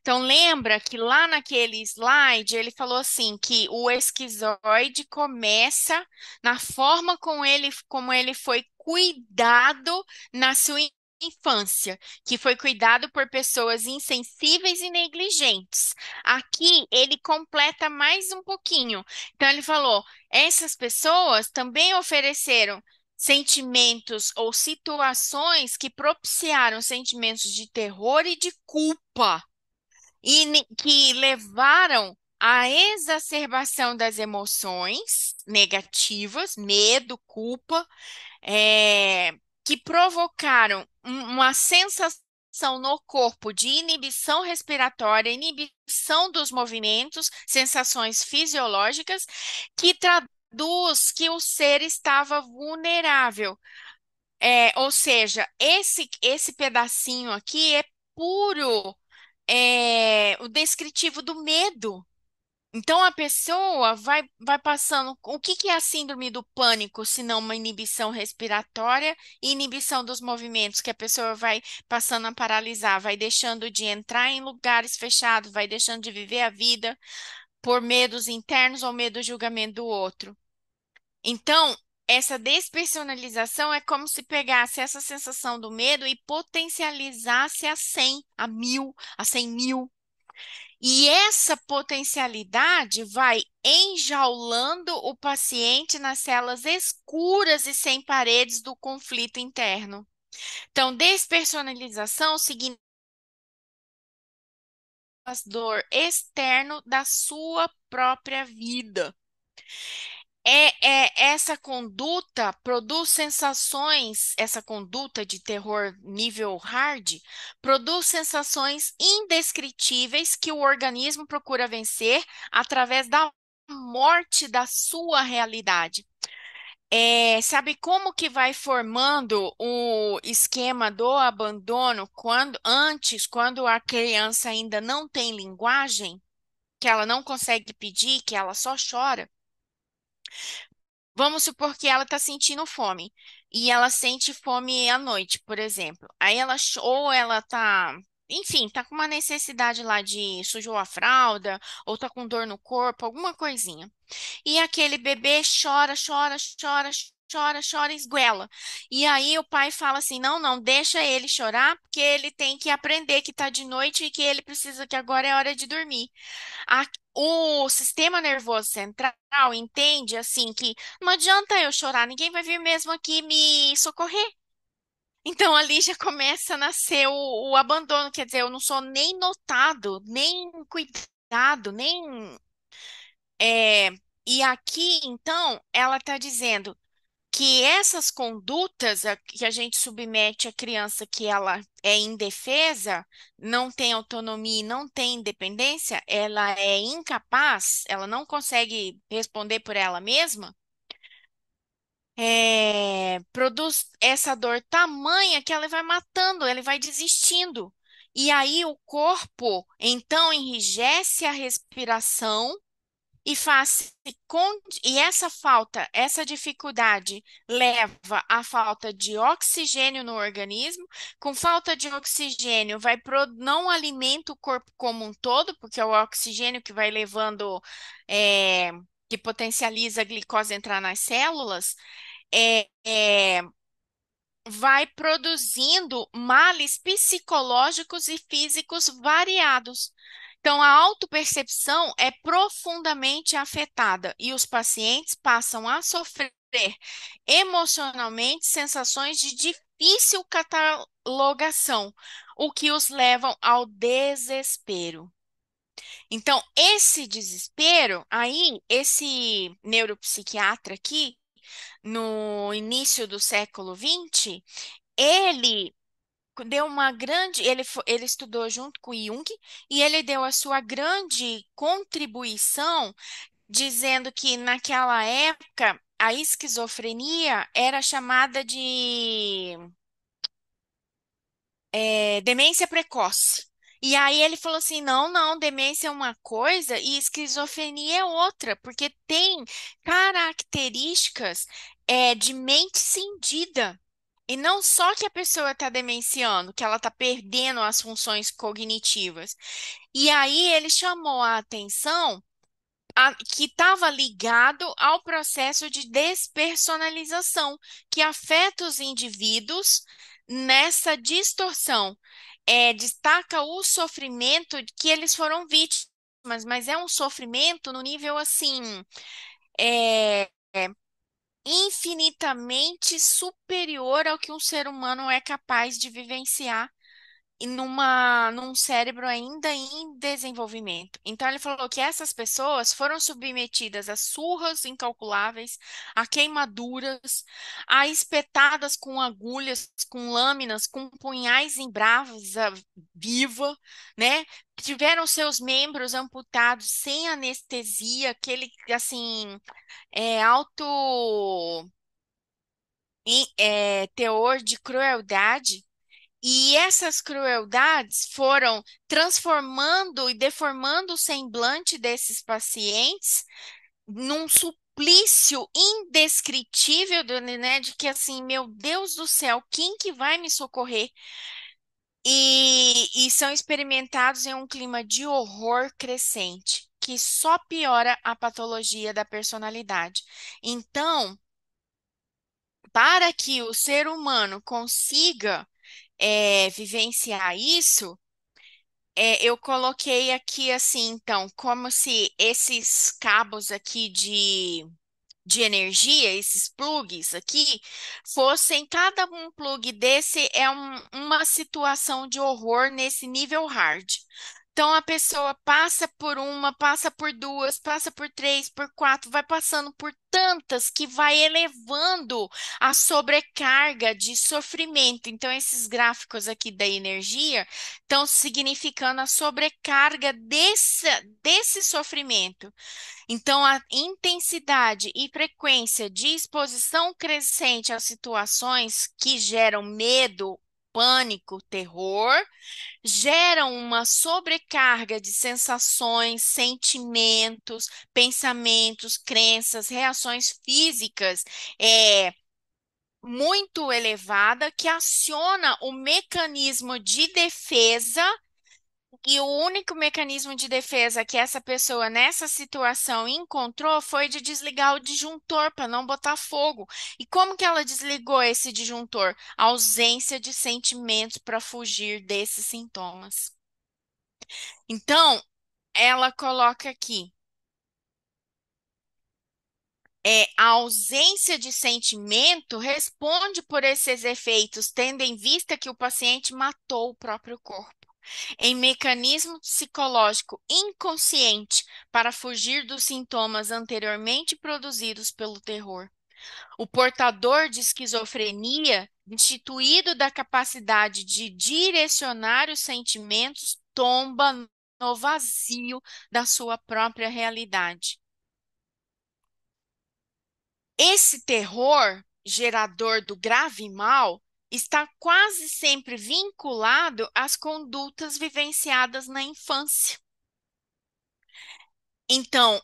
Então, lembra que lá naquele slide ele falou assim que o esquizoide começa na forma como ele foi cuidado na sua infância, que foi cuidado por pessoas insensíveis e negligentes. Aqui ele completa mais um pouquinho. Então, ele falou: essas pessoas também ofereceram sentimentos ou situações que propiciaram sentimentos de terror e de culpa que levaram à exacerbação das emoções negativas, medo, culpa, é, que provocaram uma sensação no corpo de inibição respiratória, inibição dos movimentos, sensações fisiológicas, que traduz que o ser estava vulnerável. Ou seja, esse pedacinho aqui é puro o descritivo do medo. Então a pessoa vai passando. O que que é a síndrome do pânico, se não uma inibição respiratória e inibição dos movimentos, que a pessoa vai passando a paralisar, vai deixando de entrar em lugares fechados, vai deixando de viver a vida por medos internos ou medo do julgamento do outro. Então, essa despersonalização é como se pegasse essa sensação do medo e potencializasse a 100, a 1000, a 100 mil. E essa potencialidade vai enjaulando o paciente nas celas escuras e sem paredes do conflito interno. Então, despersonalização significa dor externo da sua própria vida. Essa conduta produz sensações, essa conduta de terror nível hard, produz sensações indescritíveis que o organismo procura vencer através da morte da sua realidade. Sabe como que vai formando o esquema do abandono quando a criança ainda não tem linguagem, que ela não consegue pedir, que ela só chora? Vamos supor que ela está sentindo fome e ela sente fome à noite, por exemplo. Aí ou ela tá, enfim, tá com uma necessidade lá de sujou a fralda ou tá com dor no corpo, alguma coisinha. E aquele bebê chora, chora, chora, chora, chora, e esguela. E aí o pai fala assim: "Não, não, deixa ele chorar, porque ele tem que aprender que tá de noite e que ele precisa que agora é hora de dormir." O sistema nervoso central entende assim que não adianta eu chorar, ninguém vai vir mesmo aqui me socorrer. Então ali já começa a nascer o abandono, quer dizer, eu não sou nem notado, nem cuidado, nem. é, E aqui, então, ela está dizendo que essas condutas que a gente submete a criança que ela é indefesa, não tem autonomia, e não tem independência, ela é incapaz, ela não consegue responder por ela mesma, produz essa dor tamanha que ela vai matando, ela vai desistindo. E aí o corpo, então, enrijece a respiração e e essa falta, essa dificuldade leva à falta de oxigênio no organismo. Com falta de oxigênio, não alimenta o corpo como um todo, porque é o oxigênio que vai levando, é, que potencializa a glicose entrar nas células, é, é, vai produzindo males psicológicos e físicos variados. Então, a autopercepção é profundamente afetada e os pacientes passam a sofrer emocionalmente sensações de difícil catalogação, o que os levam ao desespero. Então, esse desespero, aí, esse neuropsiquiatra aqui, no início do século XX, ele deu uma grande, ele estudou junto com Jung e ele deu a sua grande contribuição dizendo que naquela época a esquizofrenia era chamada de demência precoce. E aí ele falou assim: não, não, demência é uma coisa e esquizofrenia é outra, porque tem características de mente cindida. E não só que a pessoa está demenciando, que ela está perdendo as funções cognitivas. E aí ele chamou a atenção que estava ligado ao processo de despersonalização, que afeta os indivíduos nessa distorção. Destaca o sofrimento de que eles foram vítimas, mas é um sofrimento no nível assim, é, infinitamente superior ao que um ser humano é capaz de vivenciar e num cérebro ainda em desenvolvimento. Então, ele falou que essas pessoas foram submetidas a surras incalculáveis, a queimaduras, a espetadas com agulhas, com lâminas, com punhais em brasa viva, né? Tiveram seus membros amputados sem anestesia, aquele, assim, alto teor de crueldade. E essas crueldades foram transformando e deformando o semblante desses pacientes num suplício indescritível, né, de que assim, meu Deus do céu, quem que vai me socorrer? E são experimentados em um clima de horror crescente, que só piora a patologia da personalidade. Então, para que o ser humano consiga vivenciar isso, eu coloquei aqui assim, então, como se esses cabos aqui de energia, esses plugs aqui, fossem, cada um plug desse é uma situação de horror nesse nível hard. Então a pessoa passa por uma, passa por duas, passa por três, por quatro, vai passando por tantas que vai elevando a sobrecarga de sofrimento. Então esses gráficos aqui da energia estão significando a sobrecarga desse sofrimento. Então, a intensidade e frequência de exposição crescente a situações que geram medo, pânico, terror, geram uma sobrecarga de sensações, sentimentos, pensamentos, crenças, reações físicas, é, muito elevada, que aciona o mecanismo de defesa e o único mecanismo de defesa que essa pessoa nessa situação encontrou foi de desligar o disjuntor para não botar fogo. E como que ela desligou esse disjuntor? Ausência de sentimentos para fugir desses sintomas. Então, ela coloca aqui. A ausência de sentimento responde por esses efeitos, tendo em vista que o paciente matou o próprio corpo em mecanismo psicológico inconsciente para fugir dos sintomas anteriormente produzidos pelo terror. O portador de esquizofrenia, destituído da capacidade de direcionar os sentimentos, tomba no vazio da sua própria realidade. Esse terror, gerador do grave mal, está quase sempre vinculado às condutas vivenciadas na infância. Então,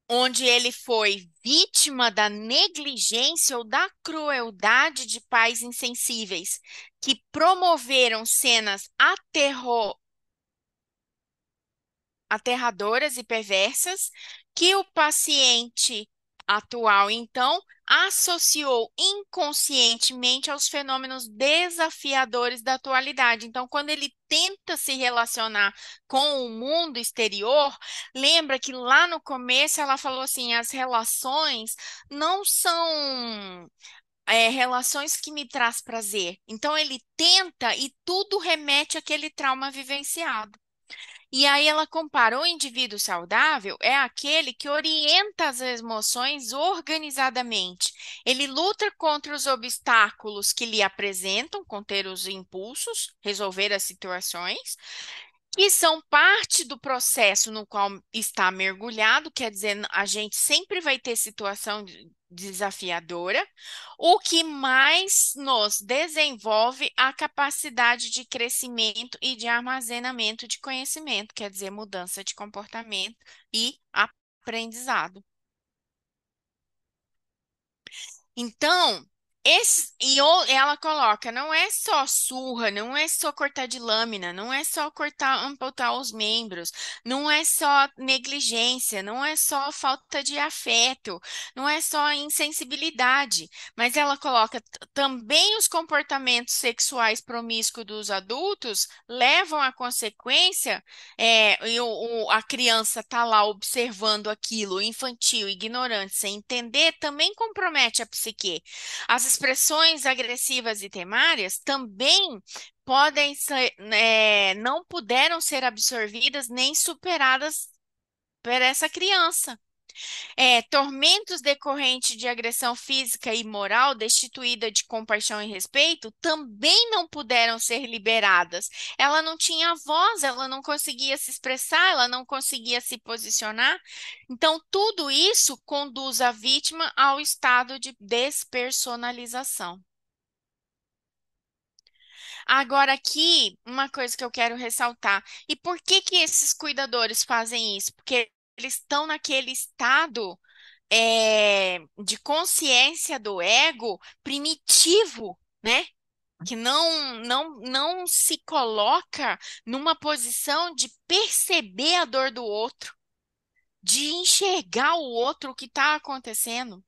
onde ele foi vítima da negligência ou da crueldade de pais insensíveis, que promoveram cenas aterradoras e perversas, que o paciente atual, então, associou inconscientemente aos fenômenos desafiadores da atualidade. Então, quando ele tenta se relacionar com o mundo exterior, lembra que lá no começo ela falou assim: as relações não são relações que me traz prazer. Então ele tenta e tudo remete àquele trauma vivenciado. E aí ela compara o indivíduo saudável é aquele que orienta as emoções organizadamente. Ele luta contra os obstáculos que lhe apresentam, conter os impulsos, resolver as situações, que são parte do processo no qual está mergulhado, quer dizer, a gente sempre vai ter situação desafiadora, o que mais nos desenvolve a capacidade de crescimento e de armazenamento de conhecimento, quer dizer, mudança de comportamento e aprendizado. Então, ela coloca, não é só surra, não é só cortar de lâmina, não é só cortar, amputar os membros, não é só negligência, não é só falta de afeto, não é só insensibilidade, mas ela coloca também os comportamentos sexuais promíscuos dos adultos levam à consequência, a criança está lá observando aquilo, infantil, ignorante, sem entender, também compromete a psique. As expressões agressivas e temárias também podem ser, não puderam ser absorvidas nem superadas por essa criança. Tormentos decorrentes de agressão física e moral, destituída de compaixão e respeito, também não puderam ser liberadas. Ela não tinha voz, ela não conseguia se expressar, ela não conseguia se posicionar. Então, tudo isso conduz a vítima ao estado de despersonalização. Agora, aqui, uma coisa que eu quero ressaltar. E por que que esses cuidadores fazem isso? Porque eles estão naquele estado de consciência do ego primitivo, né? Que não se coloca numa posição de perceber a dor do outro, de enxergar o outro, o que está acontecendo.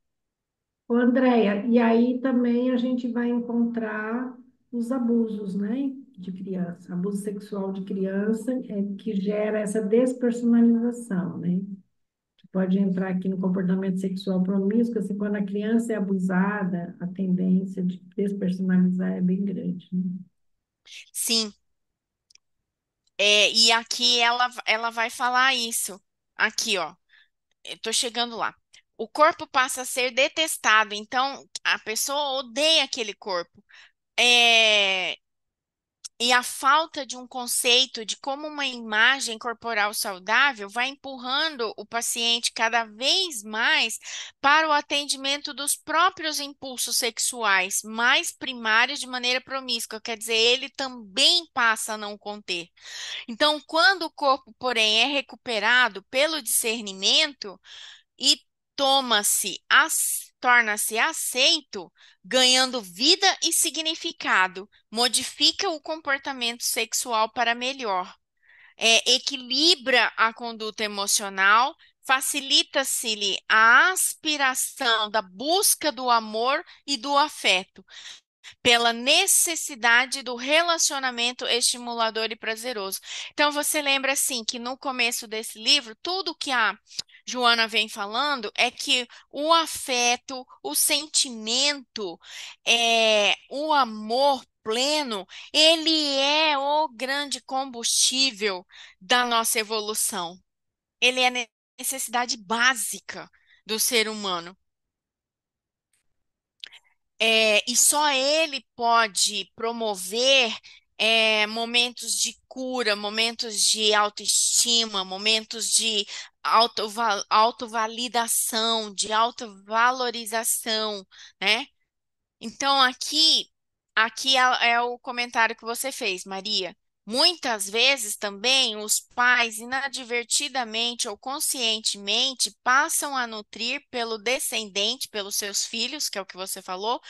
Ô, Andréia, e aí também a gente vai encontrar os abusos, né, de criança, abuso sexual de criança, que gera essa despersonalização, né? Que pode entrar aqui no comportamento sexual promíscuo, assim, quando a criança é abusada, a tendência de despersonalizar é bem grande, né? Sim, e aqui ela vai falar isso. Aqui, ó, eu tô chegando lá. O corpo passa a ser detestado, então a pessoa odeia aquele corpo. É, E a falta de um conceito de como uma imagem corporal saudável vai empurrando o paciente cada vez mais para o atendimento dos próprios impulsos sexuais mais primários de maneira promíscua, quer dizer, ele também passa a não conter. Então, quando o corpo, porém, é recuperado pelo discernimento, e torna-se aceito, ganhando vida e significado, modifica o comportamento sexual para melhor, equilibra a conduta emocional, facilita-se-lhe a aspiração da busca do amor e do afeto, pela necessidade do relacionamento estimulador e prazeroso. Então, você lembra assim que no começo desse livro, tudo que a Joana vem falando é que o afeto, o sentimento, o amor pleno, ele é o grande combustível da nossa evolução. Ele é a necessidade básica do ser humano. E só ele pode promover momentos de cura, momentos de autoestima, momentos de autovalidação, de autovalorização, né? Então, aqui é o comentário que você fez, Maria. Muitas vezes também os pais, inadvertidamente ou conscientemente, passam a nutrir pelo descendente, pelos seus filhos, que é o que você falou,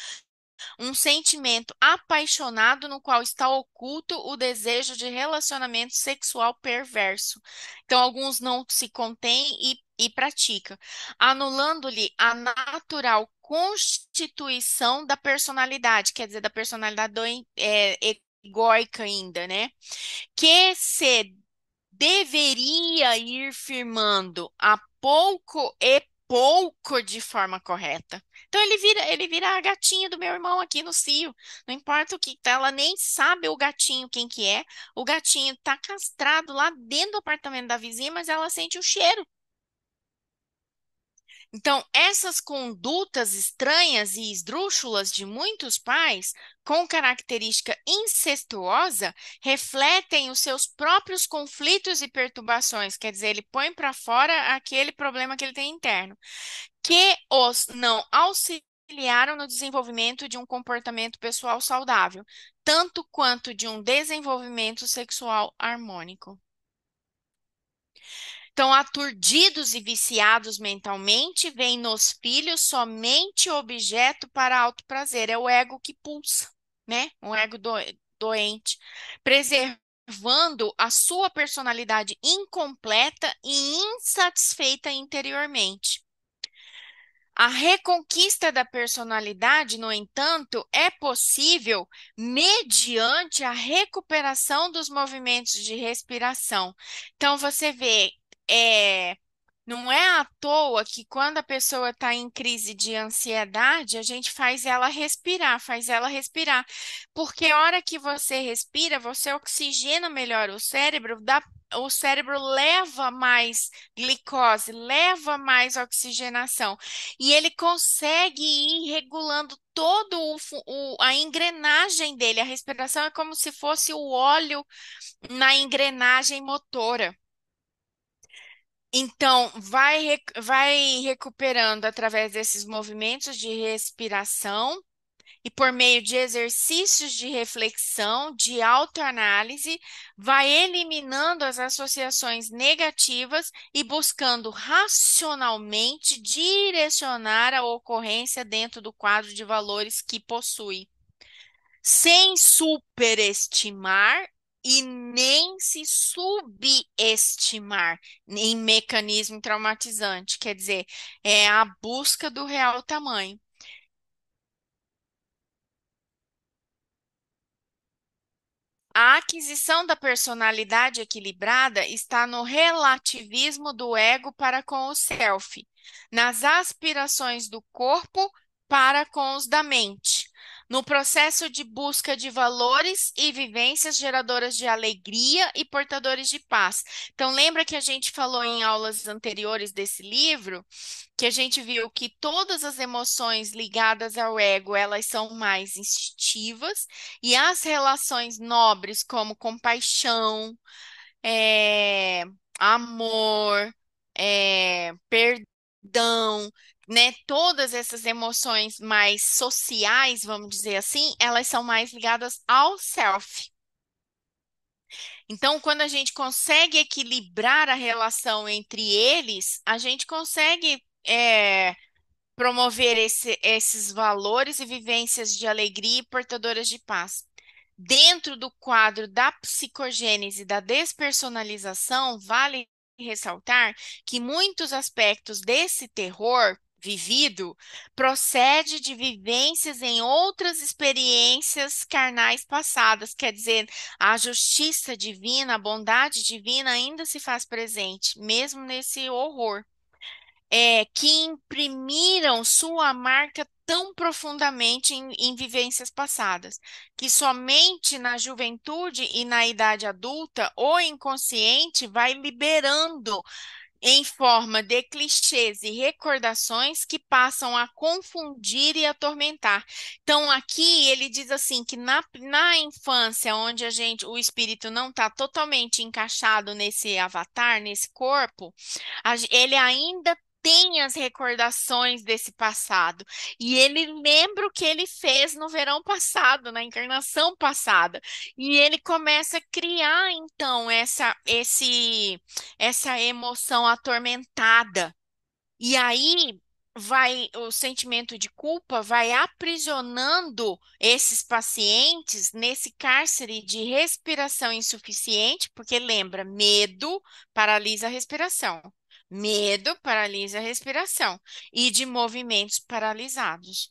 um sentimento apaixonado no qual está oculto o desejo de relacionamento sexual perverso. Então, alguns não se contêm e pratica, anulando-lhe a natural constituição da personalidade, quer dizer, da personalidade egóica ainda, né? Que se deveria ir firmando a pouco e pouco de forma correta. Então ele vira a gatinha do meu irmão aqui no cio. Não importa o que tá, ela nem sabe o gatinho quem que é. O gatinho tá castrado lá dentro do apartamento da vizinha, mas ela sente o cheiro. Então, essas condutas estranhas e esdrúxulas de muitos pais, com característica incestuosa, refletem os seus próprios conflitos e perturbações. Quer dizer, ele põe para fora aquele problema que ele tem interno, que os não auxiliaram no desenvolvimento de um comportamento pessoal saudável, tanto quanto de um desenvolvimento sexual harmônico. Então, aturdidos e viciados mentalmente, veem nos filhos somente objeto para autoprazer. É o ego que pulsa, né? Um ego doente, preservando a sua personalidade incompleta e insatisfeita interiormente. A reconquista da personalidade, no entanto, é possível mediante a recuperação dos movimentos de respiração. Então, você vê, não é à toa que quando a pessoa está em crise de ansiedade, a gente faz ela respirar. Porque a hora que você respira, você oxigena melhor o cérebro, o cérebro leva mais glicose, leva mais oxigenação. E ele consegue ir regulando todo a engrenagem dele. A respiração é como se fosse o óleo na engrenagem motora. Então, vai recuperando através desses movimentos de respiração e por meio de exercícios de reflexão, de autoanálise, vai eliminando as associações negativas e buscando racionalmente direcionar a ocorrência dentro do quadro de valores que possui, sem superestimar e nem se subestimar em mecanismo traumatizante, quer dizer, é a busca do real tamanho. A aquisição da personalidade equilibrada está no relativismo do ego para com o self, nas aspirações do corpo para com os da mente, no processo de busca de valores e vivências geradoras de alegria e portadores de paz. Então, lembra que a gente falou em aulas anteriores desse livro, que a gente viu que todas as emoções ligadas ao ego, elas são mais instintivas, e as relações nobres, como compaixão, é, amor, perdão, né? Todas essas emoções mais sociais, vamos dizer assim, elas são mais ligadas ao self. Então, quando a gente consegue equilibrar a relação entre eles, a gente consegue promover esses valores e vivências de alegria e portadoras de paz. Dentro do quadro da psicogênese da despersonalização, vale ressaltar que muitos aspectos desse terror vivido procede de vivências em outras experiências carnais passadas, quer dizer, a justiça divina, a bondade divina ainda se faz presente, mesmo nesse horror que imprimiram sua marca tão profundamente em vivências passadas, que somente na juventude e na idade adulta, o inconsciente vai liberando em forma de clichês e recordações que passam a confundir e atormentar. Então, aqui ele diz assim que na infância, onde o espírito não está totalmente encaixado nesse avatar, nesse corpo, ele ainda tem as recordações desse passado. E ele lembra o que ele fez no verão passado, na encarnação passada. E ele começa a criar, então, essa emoção atormentada. E aí o sentimento de culpa vai aprisionando esses pacientes nesse cárcere de respiração insuficiente, porque lembra, medo paralisa a respiração. Medo paralisa a respiração e de movimentos paralisados.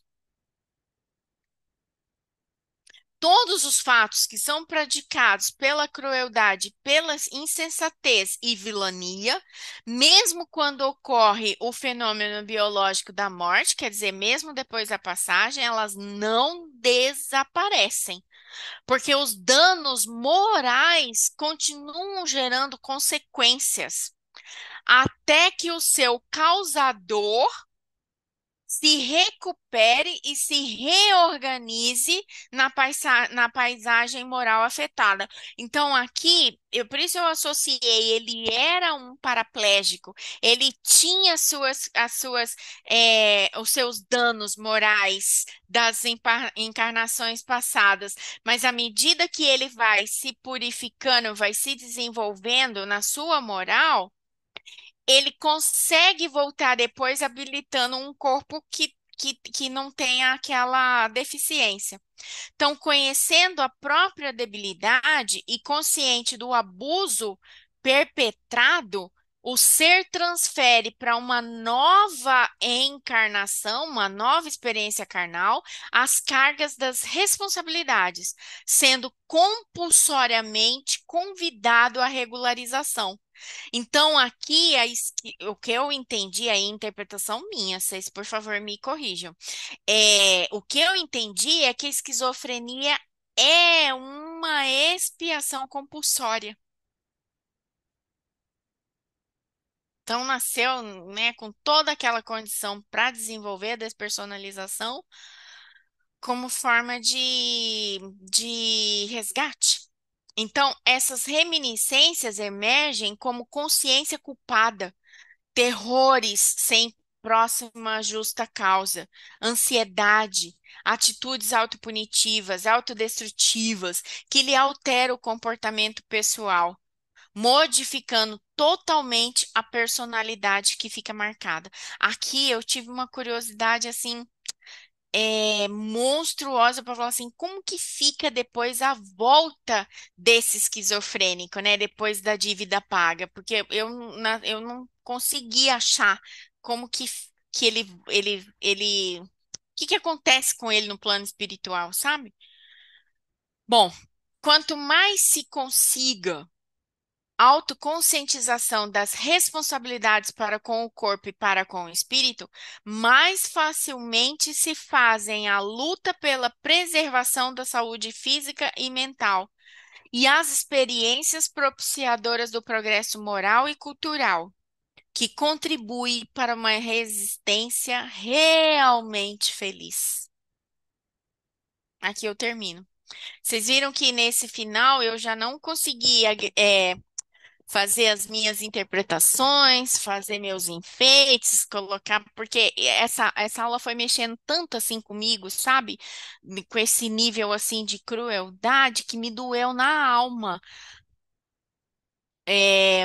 Todos os fatos que são praticados pela crueldade, pela insensatez e vilania, mesmo quando ocorre o fenômeno biológico da morte, quer dizer, mesmo depois da passagem, elas não desaparecem, porque os danos morais continuam gerando consequências, até que o seu causador se recupere e se reorganize na paisagem moral afetada. Então, aqui, por isso eu associei, ele era um paraplégico, ele tinha os seus danos morais das encarnações passadas, mas à medida que ele vai se purificando, vai se desenvolvendo na sua moral, ele consegue voltar depois habilitando um corpo que não tenha aquela deficiência. Então, conhecendo a própria debilidade e consciente do abuso perpetrado, o ser transfere para uma nova encarnação, uma nova experiência carnal, as cargas das responsabilidades, sendo compulsoriamente convidado à regularização. Então, aqui, o que eu entendi, aí, interpretação minha, vocês, por favor, me corrijam. O que eu entendi é que a esquizofrenia é uma expiação compulsória. Então, nasceu, né, com toda aquela condição para desenvolver a despersonalização como forma de resgate. Então, essas reminiscências emergem como consciência culpada, terrores sem próxima justa causa, ansiedade, atitudes autopunitivas, autodestrutivas, que lhe alteram o comportamento pessoal, modificando totalmente a personalidade que fica marcada. Aqui eu tive uma curiosidade assim monstruosa para falar assim, como que fica depois a volta desse esquizofrênico, né? Depois da dívida paga, porque eu não consegui achar como que o que acontece com ele no plano espiritual, sabe? Bom, quanto mais se consiga autoconscientização das responsabilidades para com o corpo e para com o espírito, mais facilmente se fazem a luta pela preservação da saúde física e mental e as experiências propiciadoras do progresso moral e cultural, que contribui para uma resistência realmente feliz. Aqui eu termino. Vocês viram que nesse final eu já não conseguia fazer as minhas interpretações, fazer meus enfeites, colocar, porque essa aula foi mexendo tanto assim comigo, sabe? Com esse nível assim de crueldade que me doeu na alma.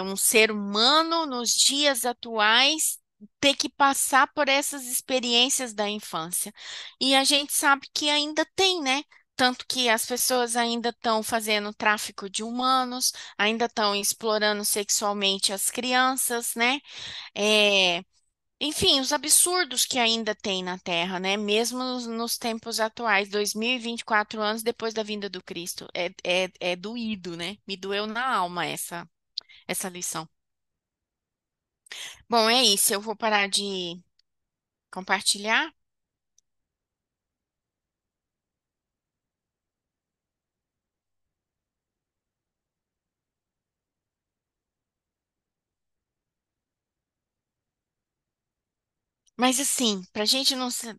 Um ser humano nos dias atuais ter que passar por essas experiências da infância. E a gente sabe que ainda tem, né? Tanto que as pessoas ainda estão fazendo tráfico de humanos, ainda estão explorando sexualmente as crianças, né? É, enfim, os absurdos que ainda tem na Terra, né? Mesmo nos tempos atuais, 2024 anos depois da vinda do Cristo. É doído, né? Me doeu na alma essa lição. Bom, é isso. Eu vou parar de compartilhar. Mas assim, pra gente não se...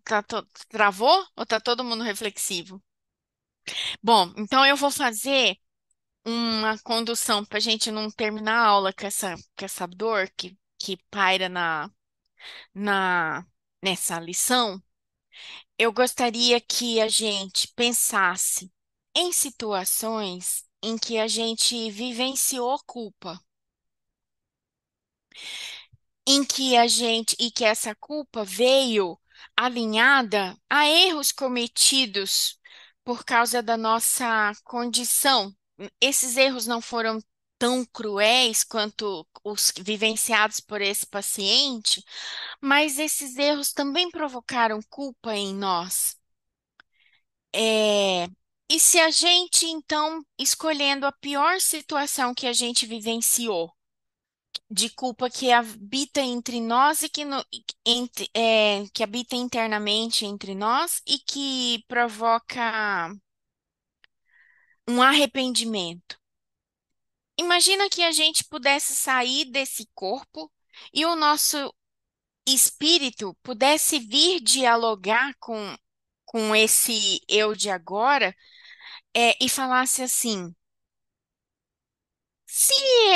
Travou ou tá todo mundo reflexivo? Bom, então eu vou fazer uma condução pra gente não terminar a aula com essa dor que paira na, nessa lição. Eu gostaria que a gente pensasse em situações em que a gente vivenciou culpa. Em que a gente e que essa culpa veio alinhada a erros cometidos por causa da nossa condição. Esses erros não foram tão cruéis quanto os vivenciados por esse paciente, mas esses erros também provocaram culpa em nós. É, E se a gente, então, escolhendo a pior situação que a gente vivenciou, de culpa que habita entre nós e que, que habita internamente entre nós e que provoca um arrependimento. Imagina que a gente pudesse sair desse corpo e o nosso espírito pudesse vir dialogar com esse eu de agora, e falasse assim: se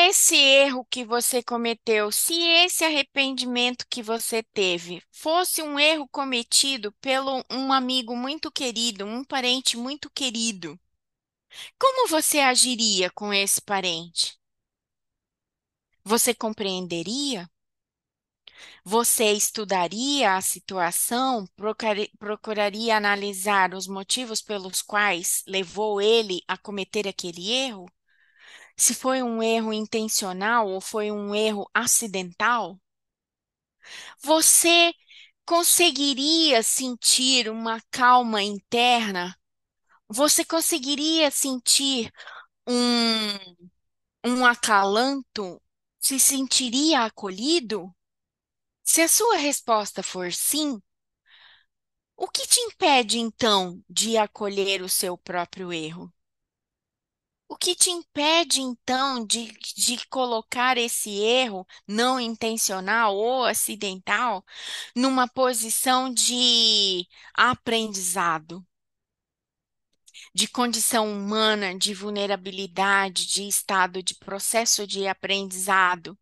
esse erro que você cometeu, se esse arrependimento que você teve fosse um erro cometido pelo um amigo muito querido, um parente muito querido, como você agiria com esse parente? Você compreenderia? Você estudaria a situação, procuraria analisar os motivos pelos quais levou ele a cometer aquele erro? Se foi um erro intencional ou foi um erro acidental? Você conseguiria sentir uma calma interna? Você conseguiria sentir um acalanto? Se sentiria acolhido? Se a sua resposta for sim, o que te impede então de acolher o seu próprio erro? O que te impede, então, de colocar esse erro não intencional ou acidental numa posição de aprendizado, de condição humana, de vulnerabilidade, de estado de processo de aprendizado?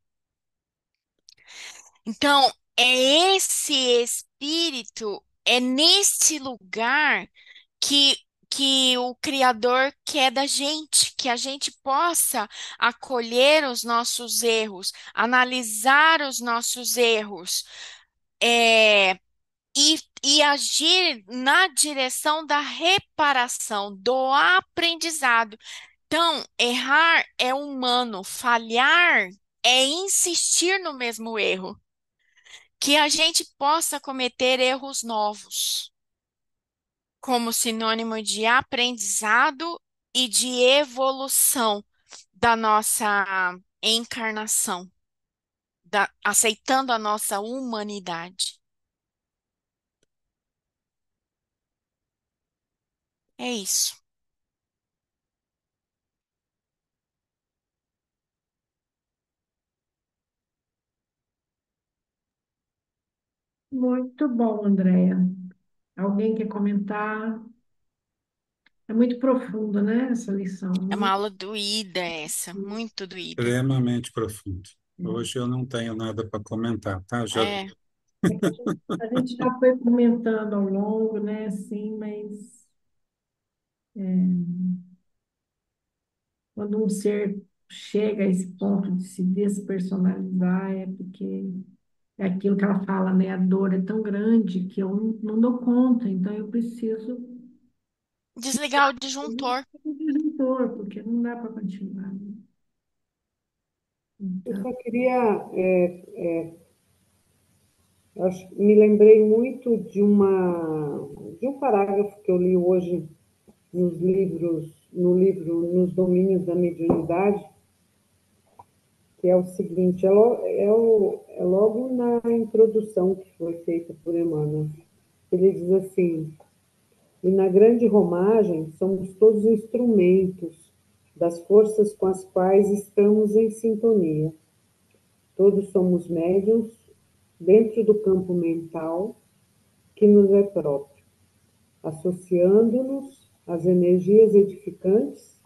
Então, é esse espírito, é neste lugar que, que o Criador quer da gente, que a gente possa acolher os nossos erros, analisar os nossos erros, é, e agir na direção da reparação, do aprendizado. Então, errar é humano, falhar é insistir no mesmo erro. Que a gente possa cometer erros novos como sinônimo de aprendizado e de evolução da nossa encarnação, aceitando a nossa humanidade. É isso. Muito bom, Andréia. Alguém quer comentar? É muito profundo, né, essa lição, É uma muito. aula doída essa, muito doída. Extremamente profundo. É. Hoje eu não tenho nada para comentar, tá? Já É, É que a gente já foi comentando ao longo, né, assim, mas quando um ser chega a esse ponto de se despersonalizar, é porque é aquilo que ela fala, né? A dor é tão grande que eu não dou conta, então eu preciso desligar o de disjuntor. um disjuntor, porque não dá para continuar, né? Eu Então, só queria, me lembrei muito de um parágrafo que eu li hoje no livro Nos Domínios da Mediunidade, que é o seguinte, é logo na introdução que foi feita por Emmanuel. Ele diz assim: e na grande romagem somos todos instrumentos das forças com as quais estamos em sintonia. Todos somos médiuns dentro do campo mental que nos é próprio, associando-nos às energias edificantes,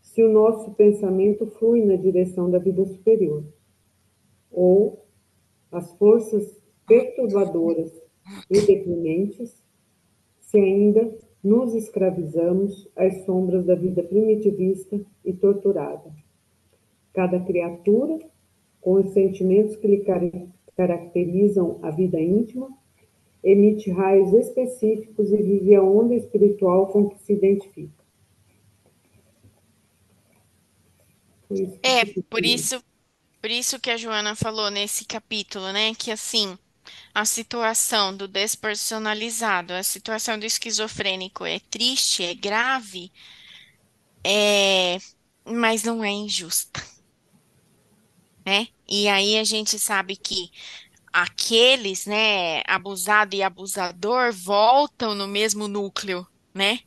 se o nosso pensamento flui na direção da vida superior, ou as forças perturbadoras e deprimentes, se ainda nos escravizamos às sombras da vida primitivista e torturada. Cada criatura, com os sentimentos que lhe caracterizam a vida íntima, emite raios específicos e vive a onda espiritual com que se identifica. Foi isso que É, você por falou. isso, por isso que a Joana falou nesse capítulo, né? Que assim, a situação do despersonalizado, a situação do esquizofrênico é triste, é grave, é, mas não é injusta, né? E aí a gente sabe que aqueles, né, abusado e abusador voltam no mesmo núcleo, né?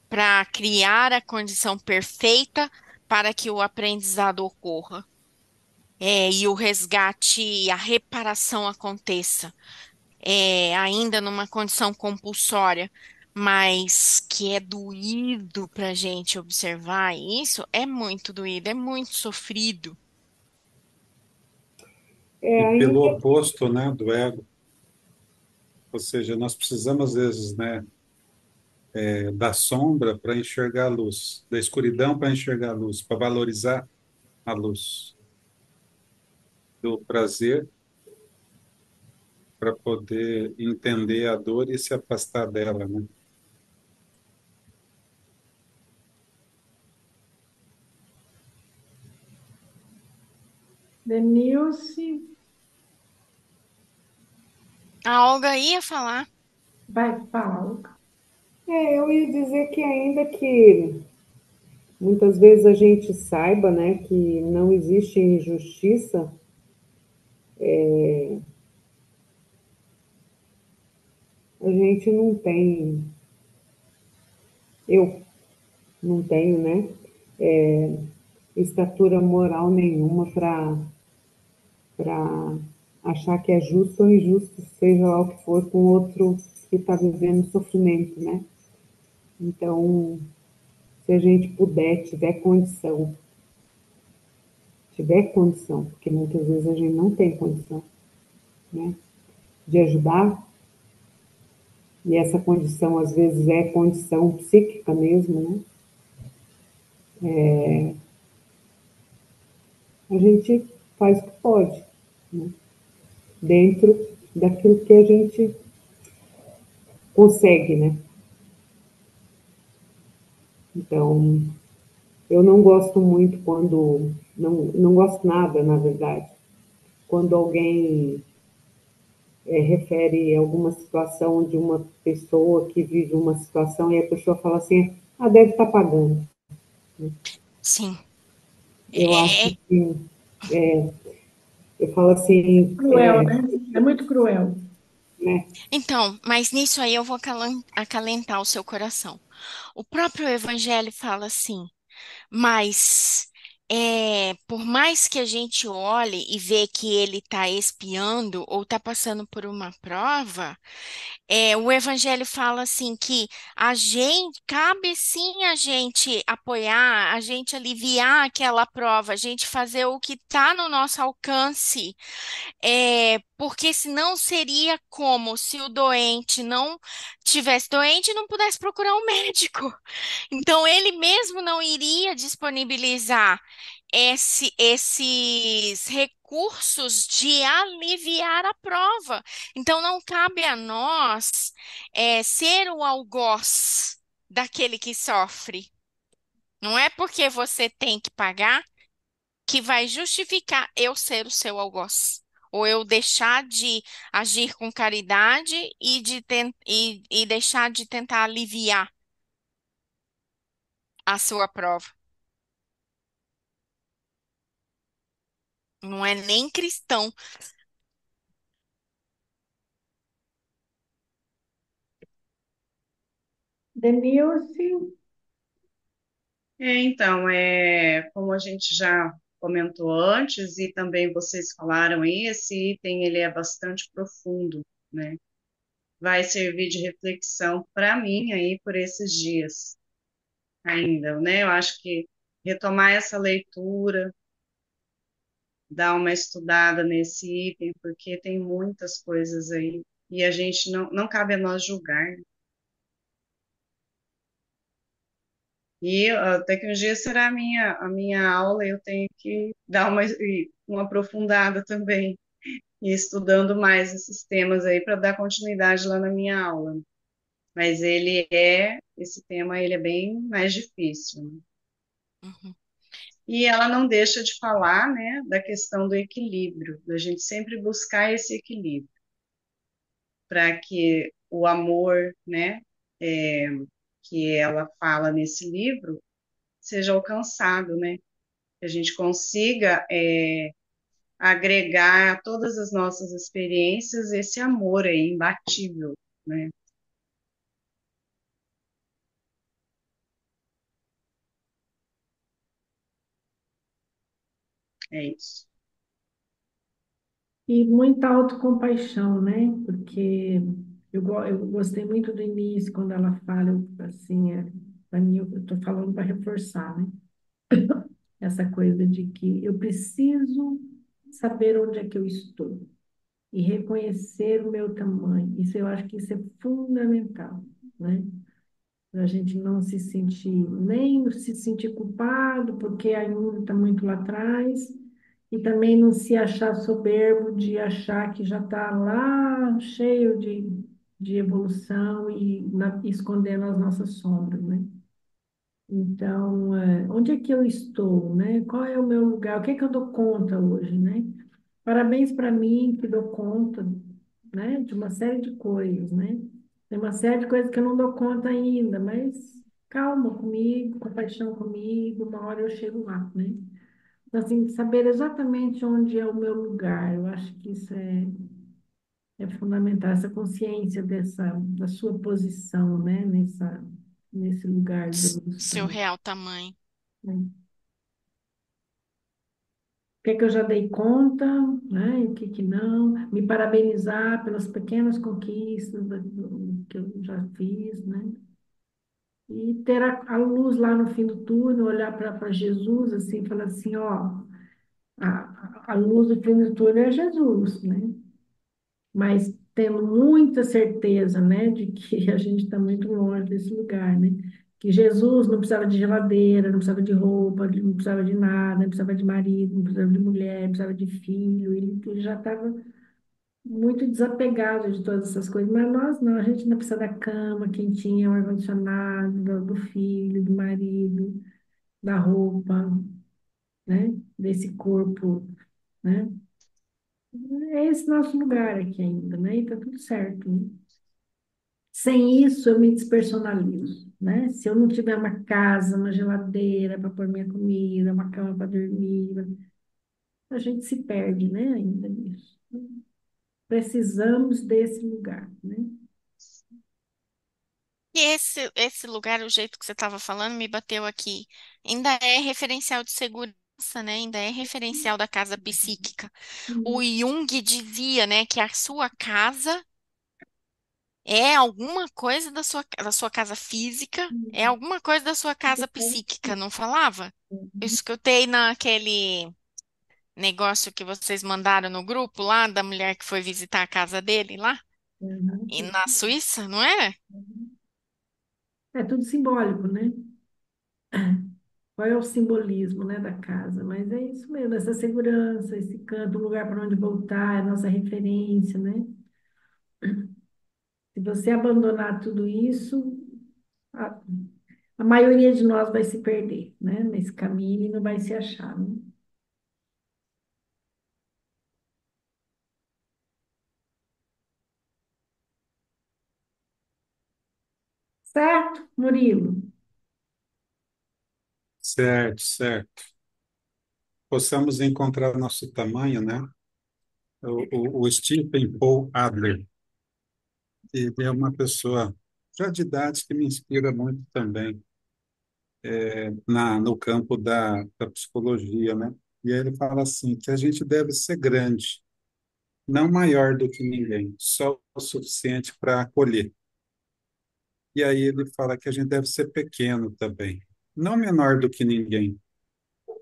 Para criar a condição perfeita para que o aprendizado ocorra. E o resgate e a reparação aconteça. Ainda numa condição compulsória, mas que é doído para a gente observar isso, é muito doído, é muito sofrido. É, E pelo ainda, oposto, né, do ego, ou seja, nós precisamos às vezes, né, da sombra para enxergar a luz, da escuridão para enxergar a luz, para valorizar a luz, do prazer para poder entender a dor e se afastar dela, né? Denilce, A Olga ia falar. vai falar. eu ia dizer que ainda que muitas vezes a gente saiba, né, que não existe injustiça, a gente não tem, eu não tenho, né, estatura moral nenhuma para achar que é justo ou injusto, seja lá o que for, com outro que está vivendo sofrimento, né? Então, se a gente puder, tiver condição, porque muitas vezes a gente não tem condição, né, de ajudar, e essa condição às vezes é condição psíquica mesmo, né? A gente faz o que pode, né? Dentro daquilo que a gente consegue, né? Então, eu não gosto muito quando, não gosto nada, na verdade, quando alguém refere alguma situação de uma pessoa que vive uma situação e a pessoa fala assim, ah, deve estar pagando. Sim. Eu acho É, que, eu falo assim, Cruel, né? É muito cruel. né? então, mas nisso aí eu vou acalentar o seu coração. O próprio Evangelho fala assim. Mas por mais que a gente olhe e vê que ele está espiando ou está passando por uma prova, o Evangelho fala assim que a gente cabe sim a gente apoiar, a gente aliviar aquela prova, a gente fazer o que está no nosso alcance. Porque senão seria como se o doente não tivesse doente e não pudesse procurar um médico. Então, ele mesmo não iria disponibilizar esses recursos de aliviar a prova. Então, não cabe a nós ser o algoz daquele que sofre. Não é porque você tem que pagar que vai justificar eu ser o seu algoz. Ou eu deixar de agir com caridade e deixar de tentar aliviar a sua prova. Não é nem cristão. Denilce, Então, como a gente já comentou antes e também vocês falaram aí, esse item ele é bastante profundo, né? Vai servir de reflexão para mim aí por esses dias ainda, né? Eu acho que retomar essa leitura, dar uma estudada nesse item, porque tem muitas coisas aí e a gente não cabe a nós julgar. E até que um dia será a minha aula, eu tenho que dar uma aprofundada também, e estudando mais esses temas aí para dar continuidade lá na minha aula. Mas esse tema, ele é bem mais difícil, né? Uhum. E ela não deixa de falar, né, da questão do equilíbrio, da gente sempre buscar esse equilíbrio, para que o amor, né, é, que ela fala nesse livro, seja alcançado, né? Que a gente consiga agregar a todas as nossas experiências esse amor aí imbatível, né? É isso. E muita autocompaixão, né? Porque eu gostei muito do início, quando ela fala, assim, para mim, eu estou falando para reforçar, né? Essa coisa de que eu preciso saber onde é que eu estou e reconhecer o meu tamanho. Isso eu acho que isso é fundamental, né? Para a gente não se sentir, nem se sentir culpado, porque ainda está muito lá atrás, e também não se achar soberbo de achar que já está lá cheio de evolução e escondendo as nossas sombras, né? Então, onde é que eu estou, né? Qual é o meu lugar? O que é que eu dou conta hoje, né? Parabéns para mim que dou conta, né, de uma série de coisas, né? Tem uma série de coisas que eu não dou conta ainda, mas calma comigo, compaixão comigo, uma hora eu chego lá, né? Então, assim, saber exatamente onde é o meu lugar, eu acho que isso é fundamental, essa consciência da sua posição, né, nesse lugar de Seu evolução, real tamanho. né? O que é que eu já dei conta, né? E o que que não, me parabenizar pelas pequenas conquistas que eu já fiz, né? E ter a luz lá no fim do túnel, olhar para Jesus, assim, falar assim, ó, a luz do fim do túnel é Jesus, né? Mas tendo muita certeza, né, de que a gente está muito longe desse lugar, né? Que Jesus não precisava de geladeira, não precisava de roupa, não precisava de nada, não precisava de marido, não precisava de mulher, não precisava de filho, ele já estava muito desapegado de todas essas coisas, mas nós não, a gente ainda precisa da cama quentinha, o ar-condicionado, do filho, do marido, da roupa, né? Desse corpo, né? É esse nosso lugar aqui ainda, né? E tá tudo certo, né? Sem isso, eu me despersonalizo, né? Se eu não tiver uma casa, uma geladeira para pôr minha comida, uma cama para dormir, a gente se perde, né? Ainda nisso. Precisamos desse lugar, né? E esse lugar, o jeito que você estava falando, me bateu aqui. Ainda é referencial de segurança, né? Ainda é referencial da casa psíquica. O Jung dizia, né, que a sua casa é alguma coisa da sua casa física, é alguma coisa da sua casa psíquica, não falava? Eu escutei naquele negócio que vocês mandaram no grupo lá, da mulher que foi visitar a casa dele lá, e Uhum. na Suíça, não é? É tudo simbólico, né? Qual é o simbolismo, né, da casa? Mas é isso mesmo, essa segurança, esse canto, um lugar para onde voltar, é a nossa referência, né? Se você abandonar tudo isso, a, a maioria de nós vai se perder, né? Nesse caminho e não vai se achar, né? Certo, Murilo? Certo, certo. Possamos encontrar nosso tamanho, né? O Stephen Paul Adler, ele é uma pessoa já de idade que me inspira muito também no campo da psicologia, né? E aí ele fala assim, que a gente deve ser grande, não maior do que ninguém, só o suficiente para acolher. E aí ele fala que a gente deve ser pequeno também, não menor do que ninguém,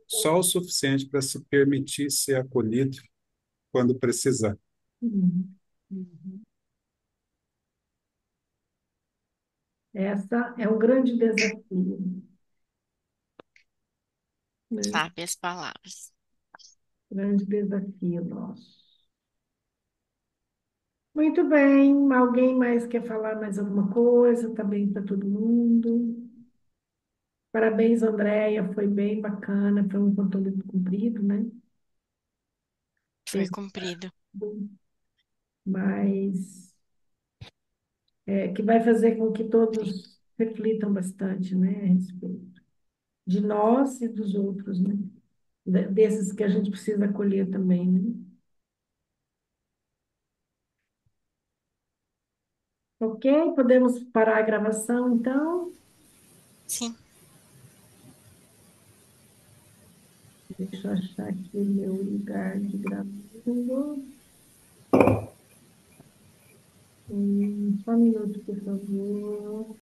só o suficiente para se permitir ser acolhido quando precisar. Uhum. Uhum. Essa é um grande desafio, né? Sabe as palavras. Grande desafio nosso. Muito bem. Alguém mais quer falar mais alguma coisa? Tá bem para todo mundo? Parabéns, Andréia, foi bem bacana, foi um conteúdo cumprido, né? Foi cumprido. Mas que vai fazer com que todos reflitam bastante, né, a respeito de nós e dos outros, né? Desses que a gente precisa acolher também, né? Ok? Podemos parar a gravação, então? Sim. Deixa eu achar aqui o meu lugar de gravando. Só um minuto, por favor.